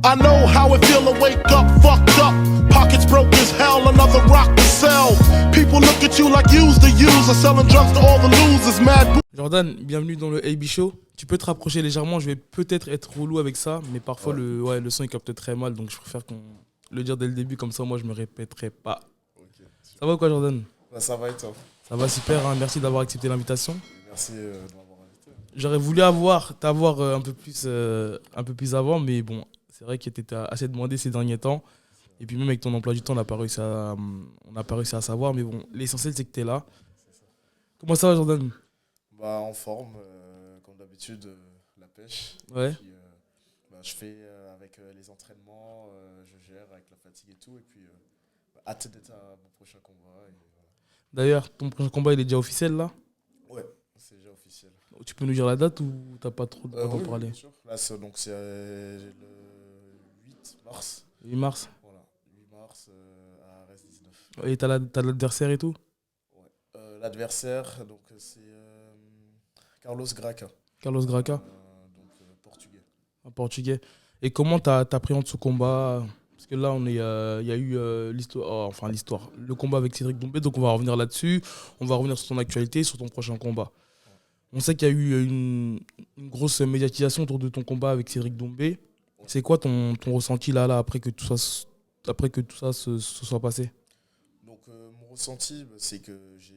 I know how it feel to wake up, fucked up. Pockets broke as hell, another rock to sell. People look at you like you's the user, selling drugs to all the losers, mad. Jordan, bienvenue dans le AB Show. Tu peux te rapprocher légèrement, je vais peut-être être relou avec ça, mais parfois le son il capte très mal, donc je préfère qu'on le dire dès le début, comme ça moi je me répéterai pas. Okay, ça va ou quoi Jordan? Ça va et toi? Ça va super, hein. Merci d'avoir accepté l'invitation. Merci de m'avoir invité. J'aurais voulu t'avoir un peu plus avant, mais bon, c'est vrai que tu étais assez demandé ces derniers temps. Et puis même avec ton emploi du temps, on n'a pas réussi à savoir, mais bon, l'essentiel c'est que tu es là. Comment ça va Jordan? En forme, comme d'habitude, la pêche. Ouais. Puis, je fais avec les entraînements, je gère avec la fatigue et tout. Et puis, hâte d'être à mon prochain combat. Et, voilà. D'ailleurs, ton prochain combat, il est déjà officiel là? Ouais, c'est déjà officiel. Tu peux nous dire la date ou t'as pas trop de temps oui, pour parler? Bien sûr. Là, c'est le 8 mars. 8 mars. Voilà, 8 mars à Arès 19. Et t'as l'adversaire et tout? Ouais. L'adversaire, donc c'est Carlos Graca. Carlos Graca. Donc portugais. Un portugais. Et comment t'appréhendes ce combat? Parce que là, il y a eu l'histoire, le combat avec Cédric Doumbé, donc on va revenir là-dessus. On va revenir sur ton actualité, sur ton prochain combat. On sait qu'il y a eu une grosse médiatisation autour de ton combat avec Cédric Doumbé. C'est quoi ton ressenti là après que tout ça se soit passé? Donc mon ressenti, c'est que j'ai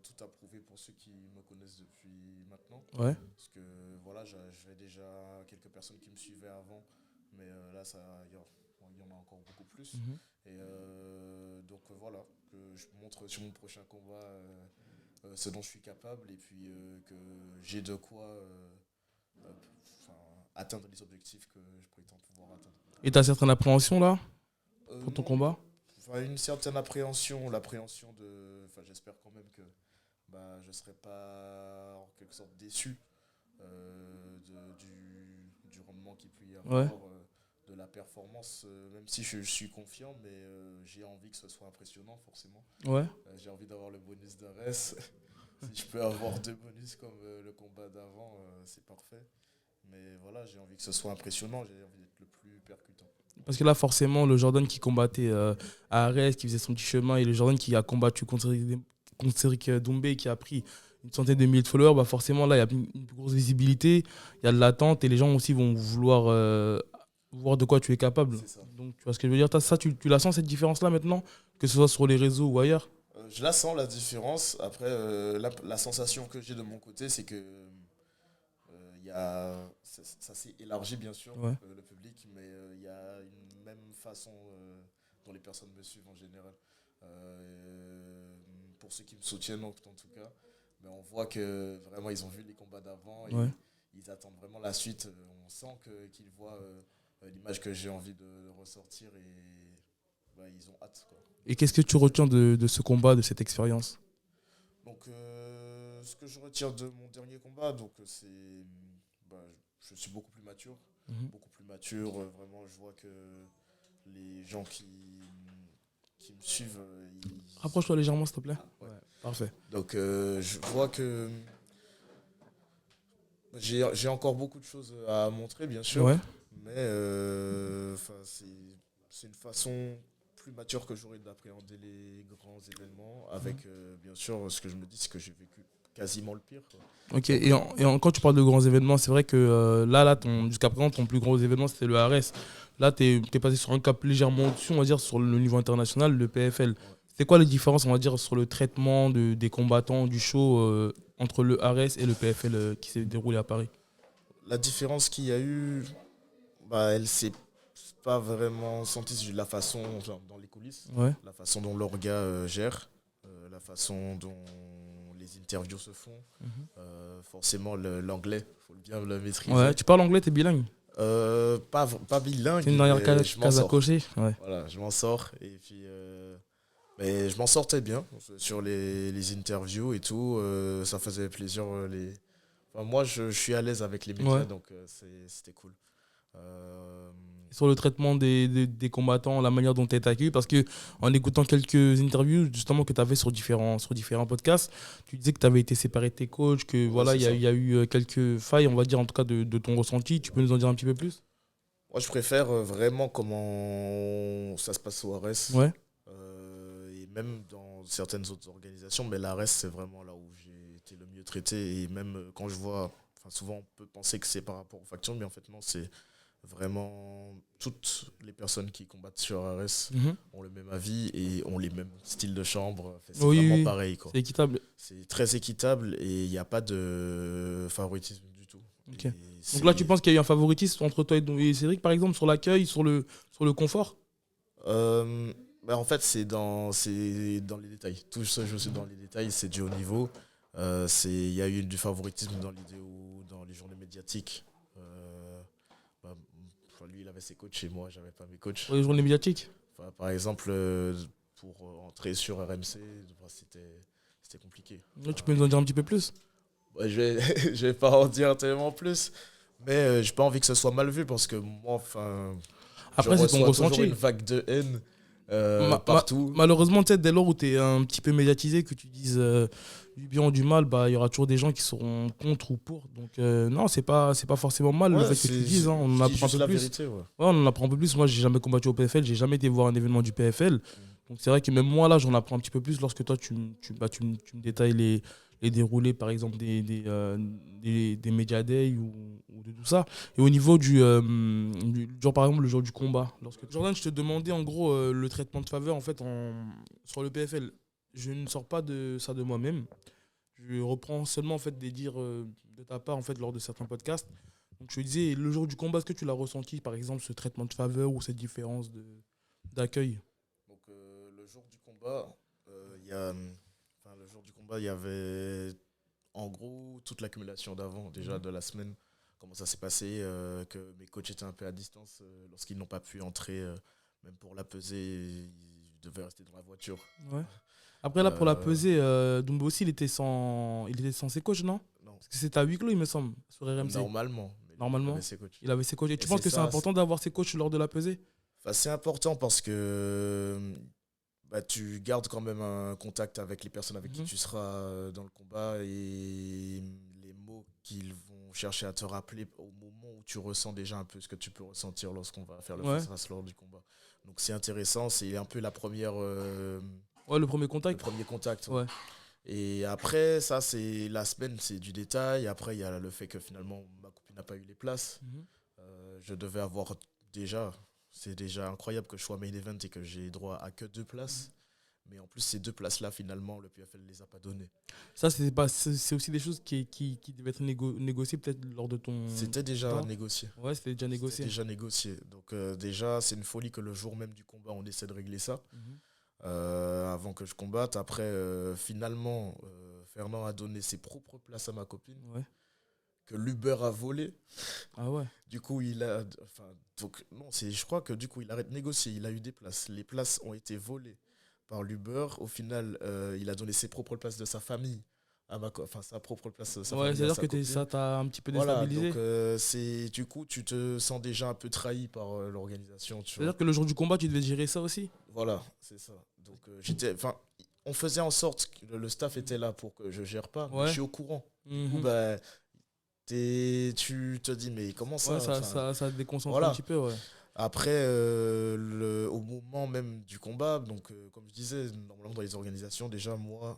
tout approuvé pour ceux qui me connaissent depuis maintenant. Ouais. Parce que voilà, j'avais déjà quelques personnes qui me suivaient avant, mais là il y en a encore beaucoup plus. Mm-hmm. Et donc voilà, que je montre sur mon prochain combat ce dont je suis capable et puis que j'ai de quoi atteindre les objectifs que je prétends pouvoir atteindre. Et tu as certaines appréhensions là pour ton combat? Une certaine appréhension, l'appréhension de... j'espère quand même que je ne serai pas en quelque sorte déçu du rendement qu'il peut y avoir, de la performance, même si je suis confiant, mais j'ai envie que ce soit impressionnant forcément. Ouais. J'ai envie d'avoir le bonus d'Arès. Si je peux avoir 2 bonus comme le combat d'avant, c'est parfait. Mais voilà, j'ai envie que ce soit impressionnant, j'ai envie d'être le plus percutant. Parce que là, forcément, le Jordan qui combattait à Arès, qui faisait son petit chemin, et le Jordan qui a combattu contre Cédric Doumbé, qui a pris une centaine de milliers de followers, forcément, là, il y a une plus grosse visibilité, il y a de l'attente, et les gens aussi vont vouloir voir de quoi tu es capable. Donc, tu vois ce que je veux dire? Ça, tu la sens, cette différence-là, maintenant, que ce soit sur les réseaux ou ailleurs? Je la sens, la différence. Après, la sensation que j'ai de mon côté, c'est que ça s'est élargi, bien sûr, le public, mais il y a une même façon dont les personnes me suivent en général. Pour ceux qui me soutiennent, en tout cas, mais on voit que vraiment, ils ont vu les combats d'avant et ils attendent vraiment la suite. On sent qu'ils voient l'image que j'ai envie de ressortir et ils ont hâte, quoi. Et qu'est-ce que tu retiens de ce combat, de cette expérience? Donc, ce que je retiens de mon dernier combat, c'est... je suis beaucoup plus mature. Beaucoup plus mature. Vraiment, je vois que les gens qui me suivent... Rapproche-toi légèrement, s'il te plaît. Ouais. Parfait. Donc, je vois que j'ai encore beaucoup de choses à montrer, bien sûr. Ouais. Mais c'est une façon plus mature que j'aurais d'appréhender les grands événements. Avec, bien sûr, ce que je me dis, c'est que j'ai vécu quasiment le pire, quoi. Ok, quand tu parles de grands événements, c'est vrai que jusqu'à présent, ton plus gros événement, c'était le Arès. Là, tu es passé sur un cap légèrement au-dessus, on va dire, sur le niveau international, le PFL. C'est quoi les différences, on va dire, sur le traitement des combattants du show entre le Arès et le PFL qui s'est déroulé à Paris? La différence qu'il y a eu, elle s'est pas vraiment sentie sur la façon, dans les coulisses, la façon dont l'orga gère, la façon dont les interviews se font. Forcément, l'anglais, il faut bien le maîtriser. Ouais, tu parles anglais, t'es bilingue? Pas bilingue. C'est une dernière case à cocher. Ouais. Voilà, je m'en sors. Et puis, mais je m'en sortais bien sur les interviews et tout. Ça faisait plaisir. Moi, je suis à l'aise avec les médias, donc c'était cool. Sur le traitement des combattants, la manière dont tu es accueilli, parce qu'en écoutant quelques interviews justement que tu avais sur différents podcasts, tu disais que tu avais été séparé de tes coachs, que voilà, il y a eu quelques failles, on va dire en tout cas de ton ressenti. Tu peux nous en dire un petit peu plus? Moi, je préfère vraiment comment ça se passe au ARES. Ouais. Et même dans certaines autres organisations, mais l'ARES, c'est vraiment là où j'ai été le mieux traité. Et même quand je vois, souvent on peut penser que c'est par rapport aux factures, mais en fait, non, c'est vraiment toutes les personnes qui combattent sur ARES ont le même avis et ont les mêmes styles de chambre. C'est vraiment pareil, quoi. C'est équitable. C'est très équitable et il n'y a pas de favoritisme du tout. Okay. Donc là, tu penses qu'il y a eu un favoritisme entre toi et Cédric, par exemple, sur l'accueil, sur le confort? En fait, c'est dans les détails. Tout ce jeu, c'est dans les détails, c'est du haut niveau. Il y a eu du favoritisme dans l'idée où, dans les journées médiatiques, lui, il avait ses coachs et moi, j'avais pas mes coachs. Pour les journées médiatiques? Par exemple, pour entrer sur RMC, c'était compliqué. Là, tu peux nous en dire un petit peu plus? Je vais pas en dire tellement plus, mais j'ai pas envie que ce soit mal vu parce que moi, après, c'est ton ressenti. Une vague de haine partout. Malheureusement, dès lors où tu es un petit peu médiatisé, que tu dises du bien ou du mal, il y aura toujours des gens qui seront contre ou pour. Donc non, c'est pas forcément mal le fait que tu dises. On en apprend un peu plus. Vérité, ouais. On en apprend un peu plus. Moi, j'ai jamais combattu au PFL, j'ai jamais été voir un événement du PFL. Donc c'est vrai que même moi, là, j'en apprends un petit peu plus lorsque toi, tu me détailles les déroulés, par exemple, des Media Day ou de tout ça. Et au niveau genre, par exemple, le jour du combat. Jordan, je te demandais en gros le traitement de faveur en fait, sur le PFL. Je ne sors pas de ça de moi-même. Je reprends seulement en fait, des dires de ta part en fait, lors de certains podcasts. Donc je te disais, le jour du combat, est-ce que tu l'as ressenti, par exemple, ce traitement de faveur ou cette différence d'accueil? Donc le jour du combat, il y avait en gros toute l'accumulation d'avant, déjà de la semaine. Comment ça s'est passé, que mes coachs étaient un peu à distance lorsqu'ils n'ont pas pu entrer, même pour la pesée, ils devaient rester dans la voiture. Ouais. Après là, pour la pesée, Doumbé aussi, il était sans ses coachs, non? Non. Parce que c'était à huis clos, il me semble, sur RMC. Normalement. Il avait ses coachs. Et tu penses que c'est important d'avoir ses coachs lors de la pesée? C'est important parce que tu gardes quand même un contact avec les personnes avec qui tu seras dans le combat et les mots qu'ils vont chercher à te rappeler au moment où tu ressens déjà un peu ce que tu peux ressentir lorsqu'on va faire le face-à-face lors du combat. Donc c'est intéressant, c'est un peu la première... le premier contact. Le premier contact. Ouais. Et après, ça, c'est la semaine, c'est du détail. Après, il y a le fait que finalement, ma copine n'a pas eu les places. Je devais avoir déjà... C'est déjà incroyable que je sois main event et que j'ai droit à que 2 places. Mais en plus, ces 2 places-là, finalement, le PFL ne les a pas données. Ça, c'est aussi des choses qui devaient être négociées peut-être lors de ton... C'était déjà négocié. Ouais, c'était déjà négocié. Donc déjà, c'est une folie que le jour même du combat, on essaie de régler ça. Avant que je combatte. Après, finalement, Fernand a donné ses propres places à ma copine. Ouais. Que l'Uber a volé. Ah ouais. Du coup, je crois que du coup, il arrête de négocier. Il a eu des places. Les places ont été volées par l'Uber. Au final, il a donné ses propres places de sa famille sa propre place de sa famille. C'est-à-dire que ça t'a un petit peu déstabilisé. Donc, du coup, tu te sens déjà un peu trahi par l'organisation. C'est-à-dire que le jour du combat, tu devais gérer ça aussi. Voilà, c'est ça. Donc, on faisait en sorte que le staff était là pour que je gère pas. Mais je suis au courant. Du coup, tu te dis mais comment ça ça déconcentre un petit peu, ouais. Après au moment même du combat, donc comme je disais, normalement dans les organisations, déjà moi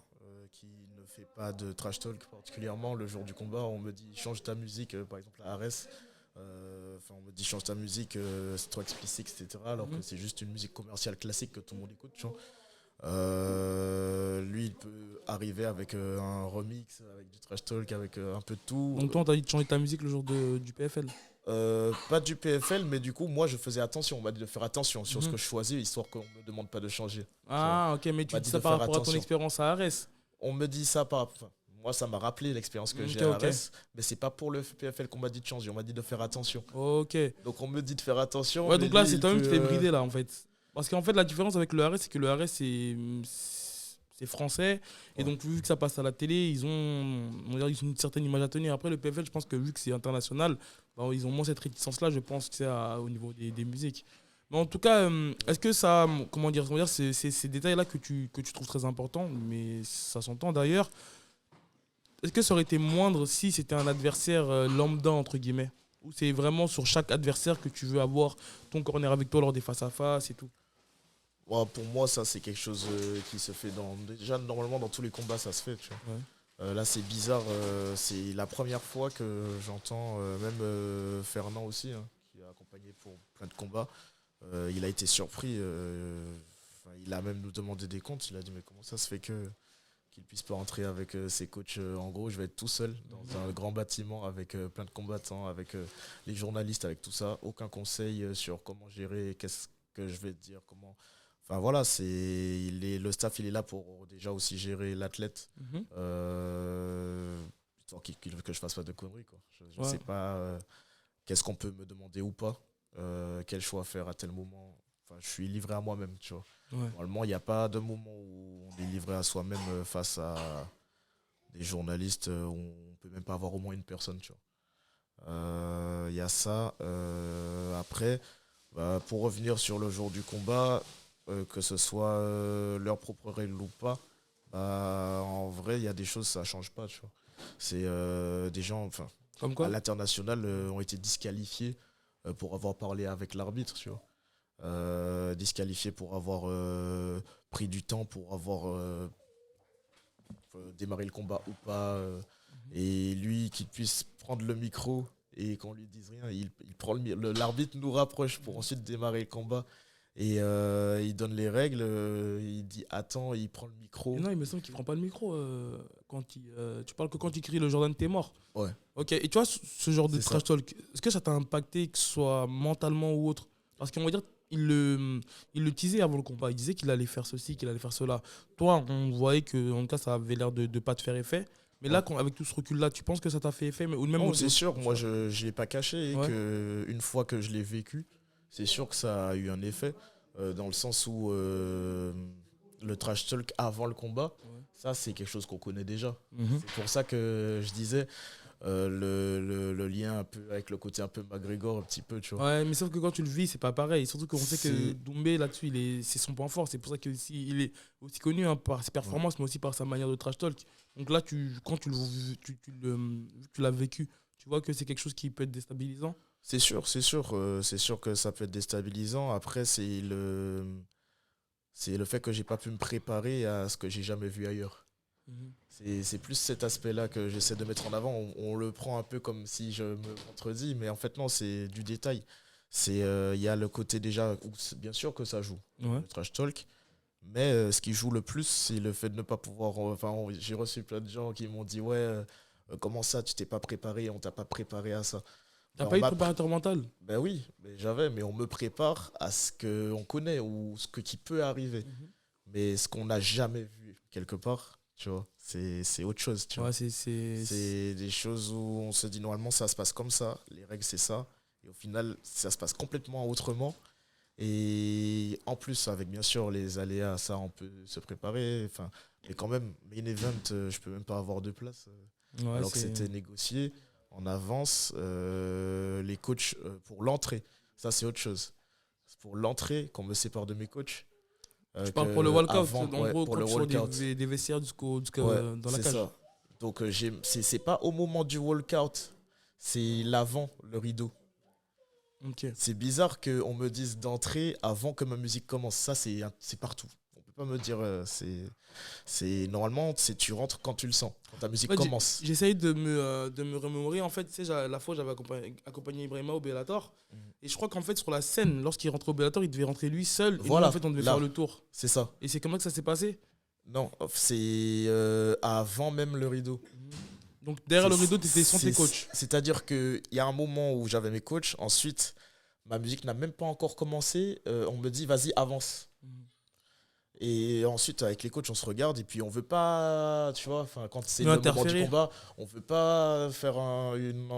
qui ne fais pas de trash talk particulièrement, le jour du combat on me dit change ta musique, par exemple à Ares, on me dit change ta musique, c'est trop explicite, etc. Alors que c'est juste une musique commerciale classique que tout le monde écoute, tu vois. Lui il peut arriver avec un remix, avec du trash talk, avec un peu de tout. Donc toi on t'a dit de changer ta musique le jour du PFL? Pas du PFL, mais du coup moi je faisais attention, on m'a dit de faire attention sur ce que je choisis, histoire qu'on me demande pas de changer. Ok, mais tu dis ça par rapport à ton expérience à Ares? On me dit ça moi ça m'a rappelé l'expérience que j'ai à Ares, mais c'est pas pour le PFL qu'on m'a dit de changer, on m'a dit de faire attention. Ok. Donc on me dit de faire attention. Ouais, donc là c'est toi-même qui t'es bridé là en fait. Parce qu'en fait, la différence avec le Ares, c'est que le Ares, c'est français. Et donc, vu que ça passe à la télé, ils ont une certaine image à tenir. Après, le PFL, je pense que vu que c'est international, ils ont moins cette réticence-là, je pense, au niveau des musiques. Mais en tout cas, est-ce que ça... Comment dire, c'est ces détails-là que tu trouves très importants, mais ça s'entend d'ailleurs. Est-ce que ça aurait été moindre si c'était un adversaire lambda, entre guillemets? Ou c'est vraiment sur chaque adversaire que tu veux avoir ton corner avec toi lors des face-à-face et tout? Ouais, pour moi, ça, c'est quelque chose qui se fait déjà, normalement, dans tous les combats, ça se fait, tu vois. Ouais. Là, c'est bizarre. C'est la première fois que j'entends, même Fernand aussi, hein, qui a accompagné pour plein de combats. Il a été surpris. Il a même nous demandé des comptes. Il a dit, mais comment ça se fait qu'il puisse pas rentrer avec ses coachs? En gros, je vais être tout seul dans un grand bâtiment avec plein de combattants, avec les journalistes, avec tout ça. Aucun conseil sur comment gérer, qu'est-ce que je vais dire, comment. Enfin voilà, le staff il est là pour déjà aussi gérer l'athlète. Histoire que je fasse pas de conneries, quoi. Je sais pas qu'est-ce qu'on peut me demander ou pas, quel choix faire à tel moment. Enfin, je suis livré à moi-même, tu vois. Ouais. Normalement, il n'y a pas de moment où on est livré à soi-même face à des journalistes où on peut même pas avoir au moins une personne, tu vois. Il y a ça. Après, pour revenir sur le jour du combat, que ce soit leur propre règle ou pas, en vrai, il y a des choses, ça change pas, tu vois. C'est des gens, enfin, Comme quoi? à l'international, ont été disqualifiés pour avoir parlé avec l'arbitre, tu vois. Disqualifiés pour avoir pris du temps, pour avoir démarré le combat ou pas. Et lui, qu'il puisse prendre le micro et qu'on lui dise rien, il prend l'arbitre nous rapproche pour ensuite démarrer le combat. Et il donne les règles, il dit attends, il prend le micro. Et non, il me semble qu'il prend pas le micro tu parles que quand il crie le Jordan t'es mort. Ouais. Ok, et tu vois, ce genre de C'est trash ça. talk, est-ce que ça t'a impacté, que ce soit mentalement ou autre? Parce qu'on va dire, il le teasait avant le combat, il disait qu'il allait faire ceci, qu'il allait faire cela. Toi, on voyait que, en tout cas, ça avait l'air de pas te faire effet. Mais là, avec tout ce recul-là, tu penses que ça t'a fait effet ou même Non, c'est sûr, moi je ne l'ai pas caché. Ouais. Une fois que je l'ai vécu, c'est sûr que ça a eu un effet. Dans le sens où le trash talk avant le combat, ça c'est quelque chose qu'on connaît déjà. C'est pour ça que je disais le lien un peu avec le côté un peu McGregor, un petit peu, tu vois. Ouais, mais sauf que quand tu le vis, c'est pas pareil. Surtout qu'on sait que Doumbé, là-dessus, c'est son point fort. C'est pour ça qu'il est aussi connu, hein, par ses performances, mais aussi par sa manière de trash talk. Donc là, quand tu l'as vécu, tu vois que c'est quelque chose qui peut être déstabilisant. C'est sûr que ça peut être déstabilisant. Après, c'est le fait que j'ai pas pu me préparer à ce que j'ai jamais vu ailleurs. C'est plus cet aspect-là que j'essaie de mettre en avant. On le prend un peu comme si je me contredis, mais en fait non, c'est du détail. Il y a le côté déjà où bien sûr que ça joue, le trash talk, mais ce qui joue le plus, c'est le fait de ne pas pouvoir. J'ai reçu plein de gens qui m'ont dit comment ça, tu t'es pas préparé, on t'a pas préparé à ça. T'as pas eu de préparateur mental? Ben oui, mais on me prépare à ce qu'on connaît ou qui peut arriver. Mais ce qu'on n'a jamais vu quelque part, tu vois, c'est autre chose, tu vois. C'est des choses où on se dit normalement ça se passe comme ça, les règles c'est ça, et au final ça se passe complètement autrement. Et en plus, avec bien sûr les aléas, ça on peut se préparer. Mais quand même, main event, je peux même pas avoir de place. Alors que c'était négocié en avance, les coachs pour l'entrée, ça c'est autre chose. C'est pour l'entrée qu'on me sépare de mes coachs. Tu parles pour le walkout, en gros, pour quand le tu sors walkout. des vestiaires jusqu'au dans la cage. Ça. Donc c'est pas au moment du walkout, c'est l'avant, le rideau. Okay. C'est bizarre qu'on me dise d'entrer avant que ma musique commence. Ça, c'est partout. On peut pas me dire... Normalement, tu rentres quand tu le sens, quand ta musique commence. J'essaye de me remémorer. En fait, tu sais, la fois, j'avais accompagné Ibrahima au Bellator. Et je crois qu'en fait, sur la scène, lorsqu'il rentre au Bellator, il devait rentrer lui seul. Voilà, et nous, en fait, on devait faire le tour. C'est ça. Et c'est comme ça que ça s'est passé? Non, c'est avant même le rideau. Donc derrière le rideau, tu étais sans tes coachs. C'est-à-dire qu'il y a un moment où j'avais mes coachs. Ensuite, ma musique n'a même pas encore commencé. On me dit, vas-y, avance. Et ensuite, avec les coachs, on se regarde et puis on veut pas, tu vois, quand c'est le moment du combat, on veut pas faire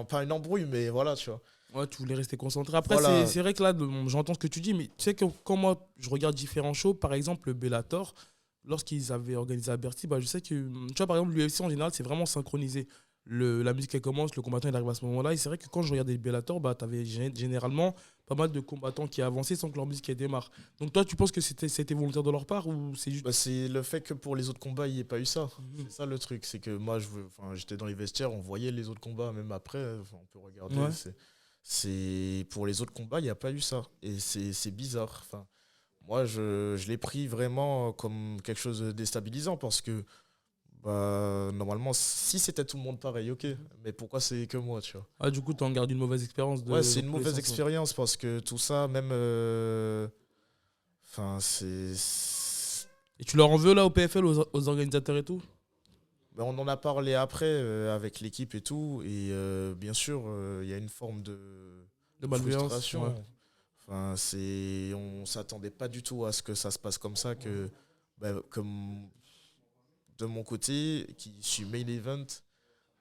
pas une embrouille, mais voilà, tu vois. Ouais, tu voulais rester concentré. Après, voilà. C'est vrai que là, j'entends ce que tu dis, mais tu sais que quand moi, je regarde différents shows, par exemple, le Bellator, lorsqu'ils avaient organisé à Bercy, je sais que, tu vois, par exemple, l'UFC en général, c'est vraiment synchronisé. La musique elle commence, le combattant il arrive à ce moment-là. Et c'est vrai que quand je regardais le Bellator, tu avais généralement pas mal de combattants qui avançaient sans que leur musique démarre. Donc toi, tu penses que c'était volontaire de leur part ou c'est juste... C'est le fait que pour les autres combats, il n'y ait pas eu ça. C'est ça le truc. C'est que moi, j'étais dans les vestiaires, on voyait les autres combats, même après, on peut regarder. Pour les autres combats, il n'y a pas eu ça. Et c'est bizarre. Enfin, moi, je l'ai pris vraiment comme quelque chose de déstabilisant parce que bah, normalement, si c'était tout le monde pareil, ok. Mais pourquoi c'est que moi, tu vois? Ah, du coup, tu en gardes une mauvaise expérience Ouais, c'est une dans tous les mauvaise sens, ouais. expérience parce que tout ça, même. Enfin, Et tu leur en veux là au PFL, aux organisateurs et tout? Ben, on en a parlé après avec l'équipe et tout. Et bien sûr, il y a une forme De malveillance, frustration. ouais. Enfin, on s'attendait pas du tout à ce que ça se passe comme ça. Que, ben, comme de mon côté, qui suis main event,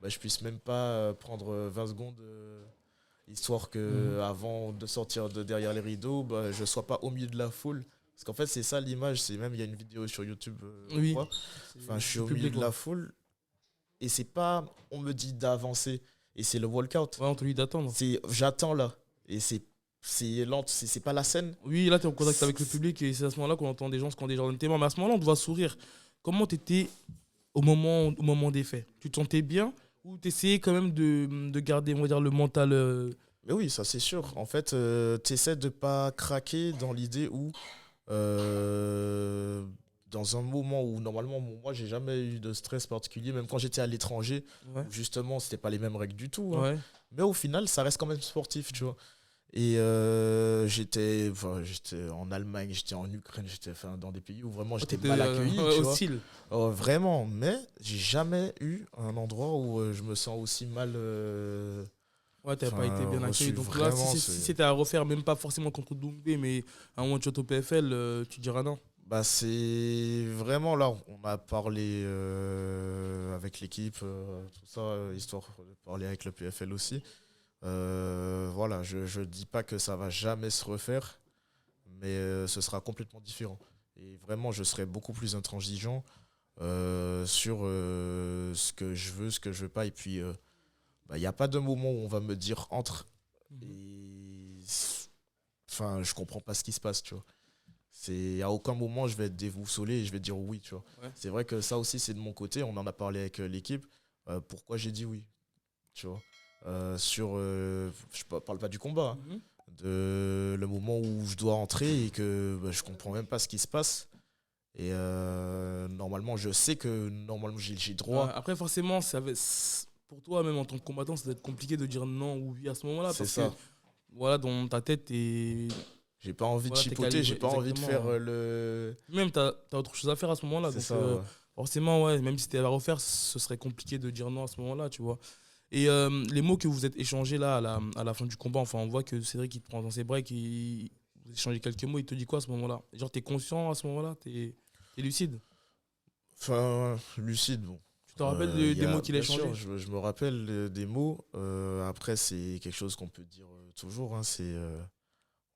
ben, je puisse même pas prendre 20 secondes. Histoire que avant de sortir de derrière les rideaux, bah, je sois pas au milieu de la foule. Parce qu'en fait, c'est ça l'image. C'est même, il y a une vidéo sur YouTube. Oui. Enfin, je suis Du au milieu public, de la ouais. foule. Et c'est pas, on me dit d'avancer. Et c'est le walkout. Ouais, on te dit d'attendre. J'attends là. Et c'est lent. C'est pas la scène. Oui, là, tu es en contact avec le public et c'est à ce moment-là qu'on entend des gens scander genre tes mains. Mais à ce moment-là, on te voit sourire. Comment tu étais au moment des faits? Tu te sentais bien ou tu essayais quand même de garder, on va dire, le mental Mais oui, ça c'est sûr. En fait, tu essaies de pas craquer dans l'idée où, dans un moment où normalement, moi, j'ai jamais eu de stress particulier, même quand j'étais à l'étranger, Ouais. où justement, c'était pas les mêmes règles du tout. Hein. Ouais. Mais au final, ça reste quand même sportif, tu vois. Et j'étais en Allemagne, j'étais en Ukraine, dans des pays où vraiment j'étais T'étais, mal accueilli, tu vois. hostile. Vraiment, mais j'ai jamais eu un endroit où je me sens aussi mal. Ouais, t'as pas été bien accueilli. Reçu. Donc là, Vraiment, si c'était à refaire, même pas forcément contre Doumbé, mais à un moment tu es au PFL, tu diras non. Bah, c'est vraiment là, on a parlé avec l'équipe, tout ça, histoire de parler avec le PFL aussi. Voilà, je dis pas que ça va jamais se refaire, mais ce sera complètement différent. Et vraiment, je serai beaucoup plus intransigeant sur ce que je veux, ce que je veux pas. Et puis, il n'y a pas de moment où on va me dire entre. Et enfin, je comprends pas ce qui se passe, tu vois. À aucun moment je vais être déboussolé et je vais dire oui, tu vois. Ouais. C'est vrai que ça aussi, c'est de mon côté. On en a parlé avec l'équipe. Pourquoi j'ai dit oui, tu vois. Je parle pas du combat, hein. De le moment où je dois entrer et que je comprends même pas ce qui se passe. Et normalement, je sais que normalement j'ai droit. Après, forcément, pour toi, même en tant que combattant, ça va être compliqué de dire non ou oui à ce moment-là. C'est Parce ça. que, voilà, dans ta tête, J'ai pas envie de voilà, t'es chipoter, calibré, j'ai pas envie de faire exactement. le. Même, t'as autre chose à faire à ce moment-là. C'est Donc, ça, ouais. forcément, ouais, même si t'es à refaire, ce serait compliqué de dire non à ce moment-là, tu vois. Et les mots que vous êtes échangés là à la fin du combat, enfin, on voit que Cédric il te prend dans ses breaks, vous échangez quelques mots, il te dit quoi à ce moment-là? Genre, t'es conscient à ce moment-là? T'es lucide? Enfin, lucide, bon. Tu te rappelles des mots qu'il a bien sûr, échangés? je me rappelle des mots. Après, c'est quelque chose qu'on peut dire toujours. Hein,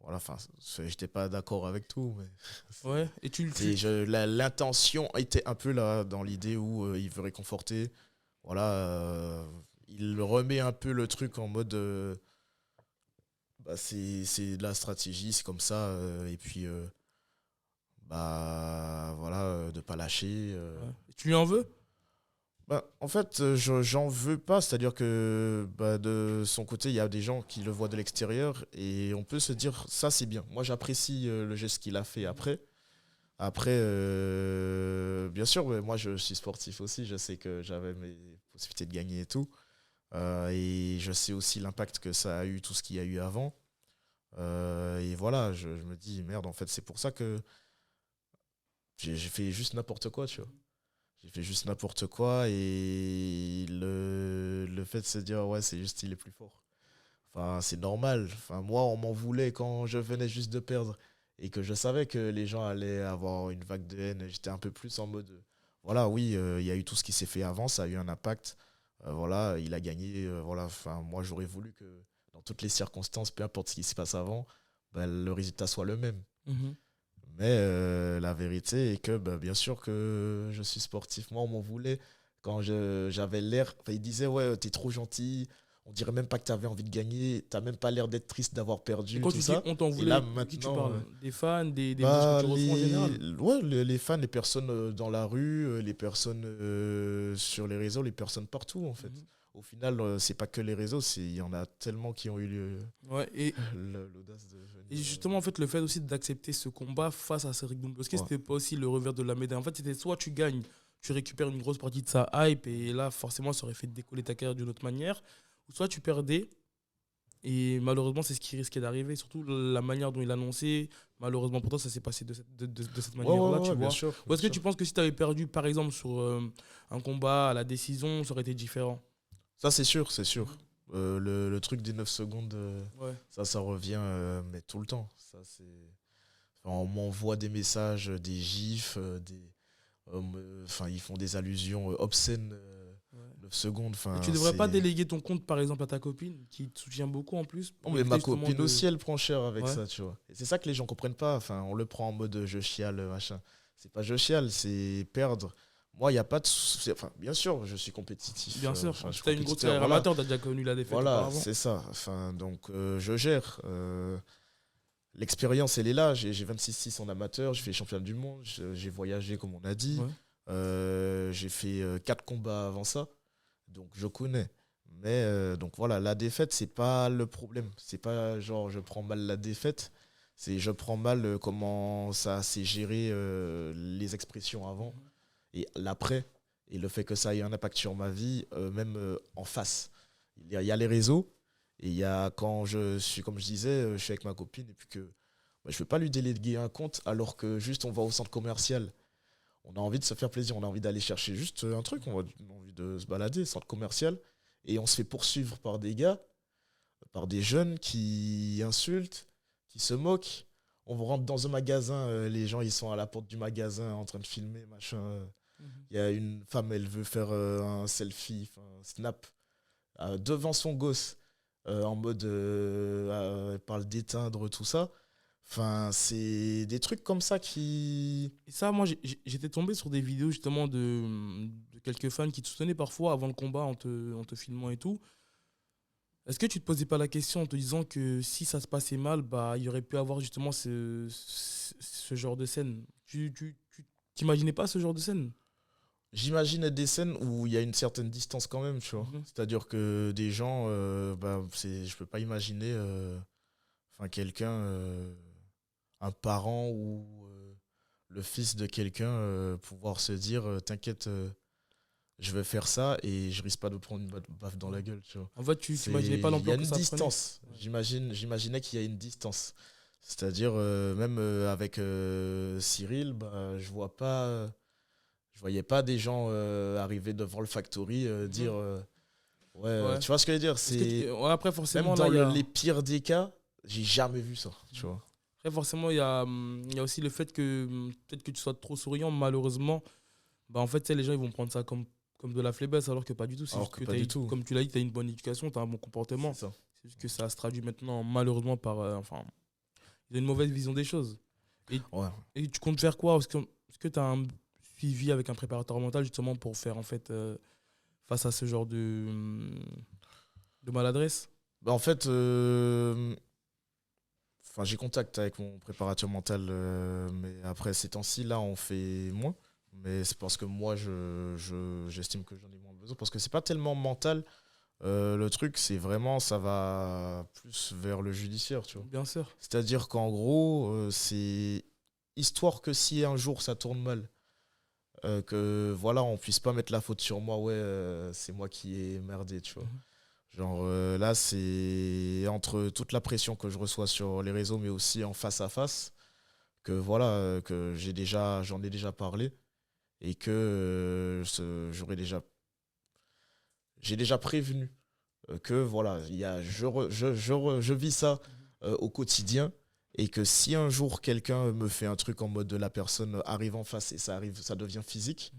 voilà, enfin, j'étais pas d'accord avec tout, mais Ouais, et l'intention était un peu là dans l'idée où il veut réconforter. Voilà, il remet un peu le truc en mode bah, c'est de la stratégie, c'est comme ça. Et puis bah voilà, de pas lâcher. Ouais. Et tu lui en veux? Bah, en fait, j'en veux pas, c'est-à-dire que bah, de son côté, il y a des gens qui le voient de l'extérieur et on peut se dire ça c'est bien. Moi j'apprécie le geste qu'il a fait après. Après, bien sûr, mais moi je suis sportif aussi, je sais que j'avais mes possibilités de gagner et tout. Et je sais aussi l'impact que ça a eu, tout ce qu'il y a eu avant. Et voilà, je me dis, merde, en fait, c'est pour ça que j'ai fait juste n'importe quoi, tu vois. J'ai fait juste n'importe quoi et le fait de se dire, ouais, c'est juste, il est plus fort. Enfin, c'est normal. Enfin, moi, on m'en voulait quand je venais juste de perdre et que je savais que les gens allaient avoir une vague de haine. J'étais un peu plus en mode, voilà, oui, il y a eu tout ce qui s'est fait avant, ça a eu un impact. Voilà, il a gagné. Voilà, enfin, moi, j'aurais voulu que dans toutes les circonstances, peu importe ce qui se passe avant, bah, le résultat soit le même. Mais la vérité est que, bah, bien sûr que je suis sportif. Moi, on m'en voulait quand j'avais l'air. Enfin, il disait, ouais, t'es trop gentil. On dirait même pas que t'avais envie de gagner. T'as même pas l'air d'être triste d'avoir perdu. Et quand Tout tu dis ça. on t'en Et voulait, là, de qui tu maintenant, parles? Des fans, des bah, messages que tu reçois en général? ouais, les fans, les personnes dans la rue, les personnes sur les réseaux, les personnes partout, en fait. au final, c'est pas que les réseaux, il y en a tellement qui ont eu Ouais, et l'audace de venir. Et justement, en fait, le fait aussi d'accepter ce combat face à Cédric Doumbé, parce que c'était pas aussi le revers de la médaille. En fait, c'était soit tu gagnes, tu récupères une grosse partie de sa hype, et là, forcément, ça aurait fait décoller ta carrière d'une autre manière, ou soit tu perdais, et malheureusement, c'est ce qui risquait d'arriver. Surtout la manière dont il annonçait, malheureusement pour toi, ça s'est passé de cette manière-là, tu vois. Bien sûr, Ou est-ce que tu penses que si tu avais perdu, par exemple, sur un combat à la décision, ça aurait été différent? Ça, c'est sûr, c'est sûr. Le truc des 9 secondes, Ouais. ça revient mais tout le temps. Ça, enfin, on m'envoie des messages, des gifs, enfin, ils font des allusions obscènes, 9 secondes. Et tu devrais pas déléguer ton compte, par exemple, à ta copine, qui te soutient beaucoup en plus. Non, mais ma copine aussi, elle prend cher avec ça, tu vois. Et c'est ça que les gens comprennent pas. Enfin, on le prend en mode je chiale, machin. C'est pas je chiale, c'est perdre. Moi, il n'y a pas de souci. Enfin, bien sûr, je suis compétitif. Bien sûr, enfin, tu as une grosse carrière voilà. amateur, tu as déjà connu la défaite. Voilà, c'est ça. Enfin, donc, je gère. L'expérience, elle est là. J'ai 26-6 en amateur, je fais championnat du monde, j'ai voyagé, comme on a dit. Ouais. J'ai fait 4 combats avant ça, donc je connais. Mais donc voilà, la défaite, c'est pas le problème. C'est pas genre je prends mal la défaite, c'est je prends mal comment ça s'est géré, les expressions avant et l'après, et le fait que ça ait un impact sur ma vie, même en face. Il y a les réseaux, et il y a quand je suis, comme je disais, je suis avec ma copine, et puis que je ne veux pas lui déléguer un compte alors que juste on va au centre commercial. On a envie de se faire plaisir, on a envie d'aller chercher juste un truc, on a envie de se balader, centre commercial, et on se fait poursuivre par des gars, par des jeunes qui insultent, qui se moquent. On rentre dans un magasin, les gens ils sont à la porte du magasin en train de filmer, machin. Il y a une femme, elle veut faire un selfie, un snap, devant son gosse, en mode elle parle d'éteindre, tout ça. Enfin, c'est des trucs comme ça qui... Et ça, moi, j'étais tombé sur des vidéos justement de quelques fans qui te soutenaient parfois avant le combat en te filmant et tout. Est-ce que tu te posais pas la question en te disant que si ça se passait mal, bah, il y aurait pu avoir justement ce genre de scène? Tu t'imaginais pas ce genre de scène? J'imaginais des scènes où il y a une certaine distance quand même, tu vois. C'est-à-dire que des gens, je peux pas imaginer quelqu'un, un parent ou le fils de quelqu'un pouvoir se dire t'inquiète, je vais faire ça et je risque pas de prendre une baffe dans la gueule, tu vois. En fait, tu n'imaginais pas l'ampleur que ça prenait. Il y a une distance. J'imaginais qu'il y a une distance. C'est-à-dire, même avec Cyril, je voyais pas des gens arriver devant le factory dire ouais, tu vois ce que je veux dire, après forcément même dans les pires des cas, j'ai jamais vu ça, tu vois. Après forcément il y a aussi le fait que peut-être que tu sois trop souriant, malheureusement, bah en fait les gens ils vont prendre ça comme de la faiblesse, alors que pas du tout. C'est juste que comme tu l'as dit, tu as une bonne éducation, tu as un bon comportement. C'est juste que ça se traduit maintenant malheureusement par il y a une mauvaise vision des choses. Et tu comptes faire quoi? Est-ce que tu as un suivi avec un préparateur mental justement pour faire en fait face à ce genre de maladresse? En fait, j'ai contact avec mon préparateur mental, mais après ces temps-ci, là, on fait moins. Mais c'est parce que moi, j'estime que j'en ai moins besoin. Parce que c'est pas tellement mental. Le truc, c'est vraiment, ça va plus vers le judiciaire, tu vois. Bien sûr. C'est-à-dire qu'en gros, c'est histoire que si un jour ça tourne mal, que voilà, on puisse pas mettre la faute sur moi, c'est moi qui ai merdé, tu vois. Genre là, c'est entre toute la pression que je reçois sur les réseaux, mais aussi en face à face, que voilà, que j'en ai déjà parlé, et que j'ai déjà prévenu que voilà, je vis ça au quotidien, et que si un jour quelqu'un me fait un truc en mode de la personne arrive en face et ça devient physique,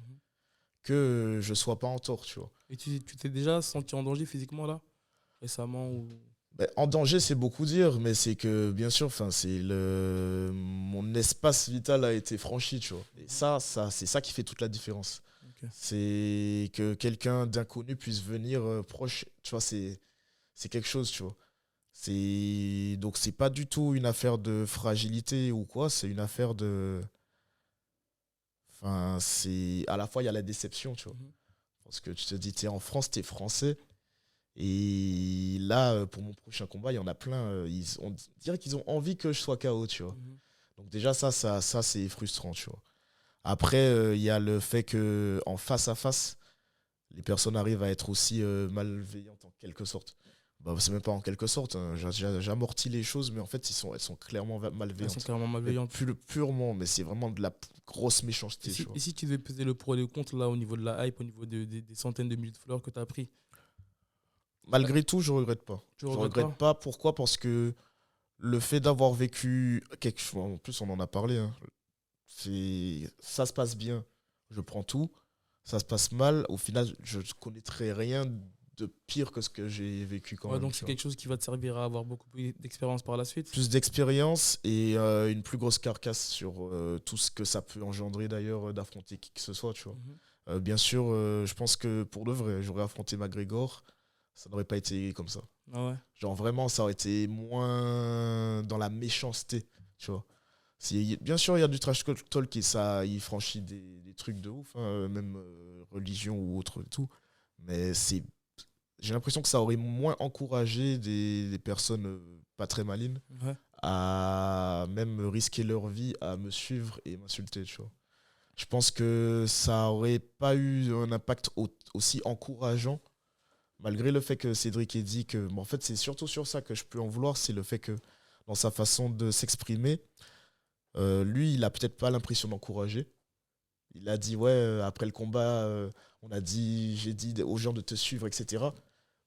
que je sois pas en tort, tu vois. Et tu t'es déjà senti en danger physiquement là, récemment ou... En danger, c'est beaucoup dire, mais c'est que, bien sûr, mon espace vital a été franchi, tu vois. Et ça, c'est ça qui fait toute la différence. Okay. C'est que quelqu'un d'inconnu puisse venir proche, tu vois, c'est quelque chose, tu vois. Donc, c'est pas du tout une affaire de fragilité ou quoi, c'est une affaire de... à la fois, il y a la déception, tu vois. Parce que tu te dis, t'es en France, t'es français, Et là, pour mon prochain combat, il y en a plein. On dirait qu'ils ont envie que je sois KO, tu vois. Donc déjà, ça c'est frustrant, tu vois. Après, il y a le fait qu'en face à face, les personnes arrivent à être aussi malveillantes en quelque sorte. Bah, c'est même pas en quelque sorte, hein. J'amortis les choses, mais en fait, elles sont clairement malveillantes. Elles sont clairement malveillantes. Purement, mais c'est vraiment de la grosse méchanceté. Et si tu devais peser le pour et le contre là, au niveau de la hype, au niveau des centaines de milliers de followers que tu as pris? Malgré tout, je regrette pas. Je regrette pas. Pourquoi? Parce que le fait d'avoir vécu quelque chose, en plus on en a parlé, hein, ça se passe bien, je prends tout. Ça se passe mal, au final, je ne connaîtrai rien de pire que ce que j'ai vécu quand même. Donc c'est quelque chose qui va te servir à avoir beaucoup plus d'expérience par la suite. Plus d'expérience et une plus grosse carcasse sur tout ce que ça peut engendrer d'ailleurs d'affronter qui que ce soit, tu vois. Bien sûr, je pense que pour de vrai, j'aurais affronté McGregor, ça n'aurait pas été comme ça. Ah ouais. Genre vraiment, ça aurait été moins dans la méchanceté, tu vois. Bien sûr, il y a du trash talk et ça, il franchit des trucs de ouf, hein, même religion ou autre et tout. Mais j'ai l'impression que ça aurait moins encouragé des personnes pas très malines à même risquer leur vie à me suivre et m'insulter, tu vois. Je pense que ça aurait pas eu un impact aussi encourageant, malgré le fait que Cédric ait dit que... en fait, c'est surtout sur ça que je peux en vouloir, c'est le fait que dans sa façon de s'exprimer, lui, il a peut-être pas l'impression d'encourager. Il a dit, ouais, après le combat, j'ai dit aux gens de te suivre, etc.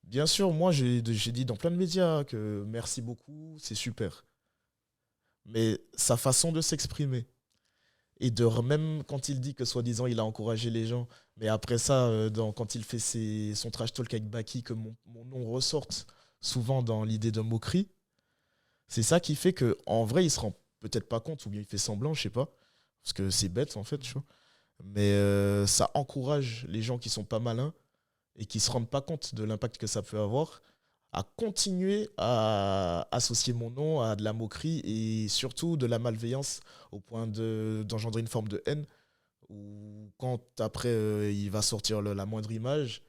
Bien sûr, moi, j'ai dit dans plein de médias que merci beaucoup, c'est super. Mais sa façon de s'exprimer, et même quand il dit que soi-disant, il a encouragé les gens, mais après ça, quand il fait son trash talk avec Baki, que mon nom ressorte souvent dans l'idée de moquerie, c'est ça qui fait qu'en vrai, il se rend peut-être pas compte, ou bien il fait semblant, je sais pas, parce que c'est bête en fait, tu vois. Mais ça encourage les gens qui sont pas malins et qui se rendent pas compte de l'impact que ça peut avoir à continuer à associer mon nom à de la moquerie et surtout de la malveillance au point d'engendrer une forme de haine où quand après il va sortir la moindre image,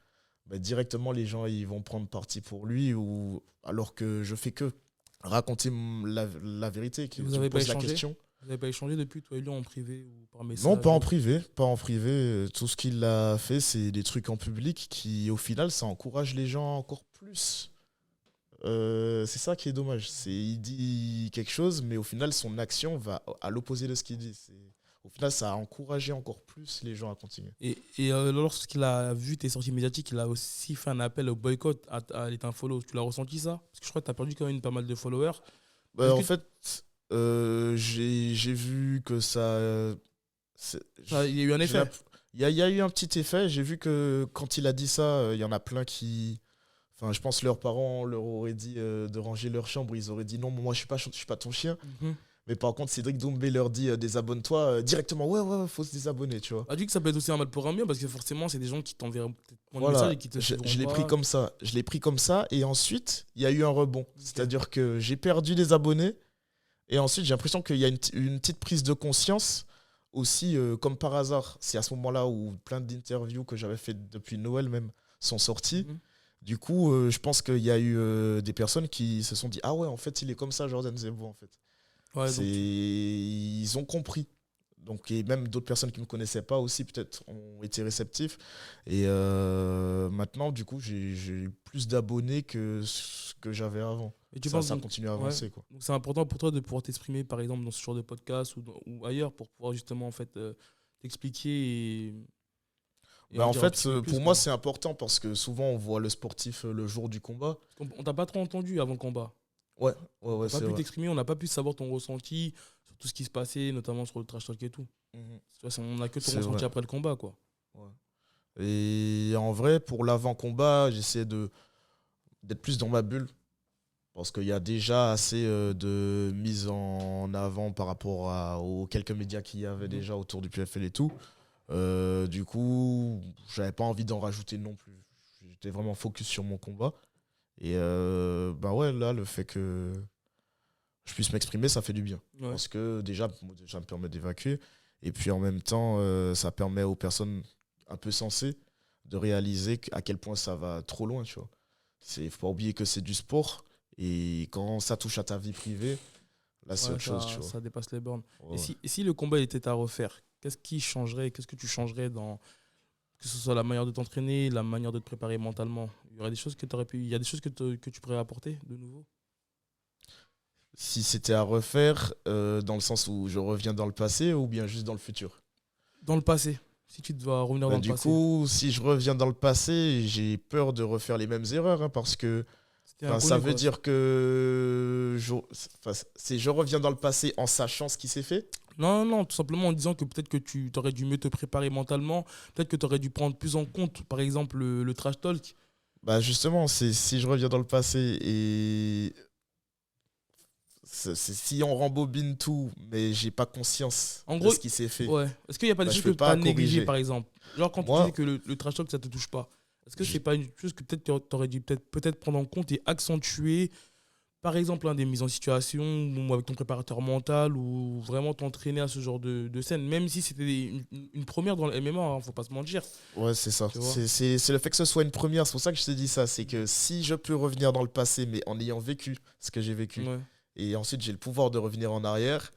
bah, directement les gens ils vont prendre parti pour lui alors que je fais que raconter la vérité. Vous n'avez pas échangé? Vous n'avez pas échangé depuis, toi et lui, en privé ou par message? Non, pas en privé. Pas en privé. Tout ce qu'il a fait, c'est des trucs en public qui, au final, ça encourage les gens encore plus. C'est ça qui est dommage. Il dit quelque chose, mais au final, son action va à l'opposé de ce qu'il dit. Au final, ça a encouragé encore plus les gens à continuer. Et lorsqu'il a vu tes sorties médiatiques, il a aussi fait un appel au boycott à l'Infollow. Tu l'as ressenti ça? Parce que je crois que tu as perdu quand même pas mal de followers. En fait, j'ai vu que ça... Il y a eu un effet. Il y a eu un petit effet. J'ai vu que quand il a dit ça, il y en a plein qui... Enfin, je pense que leurs parents leur auraient dit de ranger leur chambre. Ils auraient dit non, moi je suis pas ton chien. Mais par contre, Cédric Doumbé leur dit désabonne-toi directement. Ouais, faut se désabonner, tu vois. Tu dis que ça peut être aussi un mal pour un bien parce que forcément, c'est des gens qui t'enverront peut-être moins de messages et qui te suivront je l'ai pas. pris comme ça. Je l'ai pris comme ça et ensuite, il y a eu un rebond. Okay. C'est-à-dire que j'ai perdu des abonnés et ensuite, j'ai l'impression qu'il y a une petite prise de conscience aussi, comme par hasard. C'est à ce moment-là où plein d'interviews que j'avais faites depuis Noël même sont sorties. Du coup, je pense qu'il y a eu des personnes qui se sont dit « Ah ouais, en fait, il est comme ça, Jordan Zembo, en fait. » Ouais, ils ont compris. Donc, et même d'autres personnes qui ne me connaissaient pas aussi, peut-être, ont été réceptifs. Et maintenant, du coup, j'ai eu plus d'abonnés que ce que j'avais avant. Et ça continue à avancer. Quoi. Donc, c'est important pour toi de pouvoir t'exprimer, par exemple, dans ce genre de podcast ou ailleurs, pour pouvoir justement en fait, t'expliquer en fait, pour moi, c'est important parce que souvent, on voit le sportif le jour du combat. On t'a pas trop entendu avant le combat. Ouais, on n'a pas pu t'exprimer, on n'a pas pu savoir ton ressenti sur tout ce qui se passait, notamment sur le trash talk et tout. On n'a que ton ressenti après le combat, quoi. Ouais. Et en vrai, pour l'avant-combat, j'essaie d'être plus dans ma bulle. Parce qu'il y a déjà assez de mise en avant par rapport aux quelques médias qu'il y avait déjà autour du PFL et tout. Du coup, j'avais pas envie d'en rajouter non plus. J'étais vraiment focus sur mon combat. Et bah ouais, là, le fait que je puisse m'exprimer, ça fait du bien. Ouais. Parce que déjà, ça me permet d'évacuer. Et puis en même temps, ça permet aux personnes un peu sensées de réaliser à quel point ça va trop loin, tu vois. Faut pas oublier que c'est du sport. Et quand ça touche à ta vie privée, là, c'est autre chose. Tu vois. Ça dépasse les bornes. Ouais. Et si le combat était à refaire, qu'est-ce qui changerait? Qu'est-ce que tu changerais dans que ce soit la manière de t'entraîner, la manière de te préparer mentalement? Il y aurait des choses que il y a des choses que tu pourrais apporter de nouveau? Si c'était à refaire, dans le sens où je reviens dans le passé ou bien juste dans le futur? Dans le passé, si tu dois revenir dans le Du passé. coup, si je reviens dans le passé, j'ai peur de refaire les mêmes erreurs, hein, parce que ça veut dire que je reviens dans le passé en sachant ce qui s'est fait. Non, tout simplement en disant que peut-être que tu aurais dû mieux te préparer mentalement, peut-être que tu aurais dû prendre plus en compte, par exemple, le trash talk. Bah justement, si je reviens dans le passé et si on rembobine tout, mais j'ai pas conscience En de gros, ce qui s'est fait. Ouais. Est-ce qu'il n'y a pas des Bah, choses je que peux tu as pas négligées, corriger. par exemple? Genre quand Moi- tu dis que le trash talk, ça te touche pas. Est-ce que c'est pas une chose que peut-être tu aurais dû peut-être prendre en compte et accentuer, par exemple, des mises en situation ou avec ton préparateur mental ou vraiment t'entraîner à ce genre de scène, même si c'était une première dans le MMA, hein, faut pas se mentir. Ouais, c'est ça. Tu vois. C'est le fait que ce soit une première. C'est pour ça que je te dis ça. C'est que si je peux revenir dans le passé, mais en ayant vécu ce que j'ai vécu, Ouais. et ensuite j'ai le pouvoir de revenir en arrière,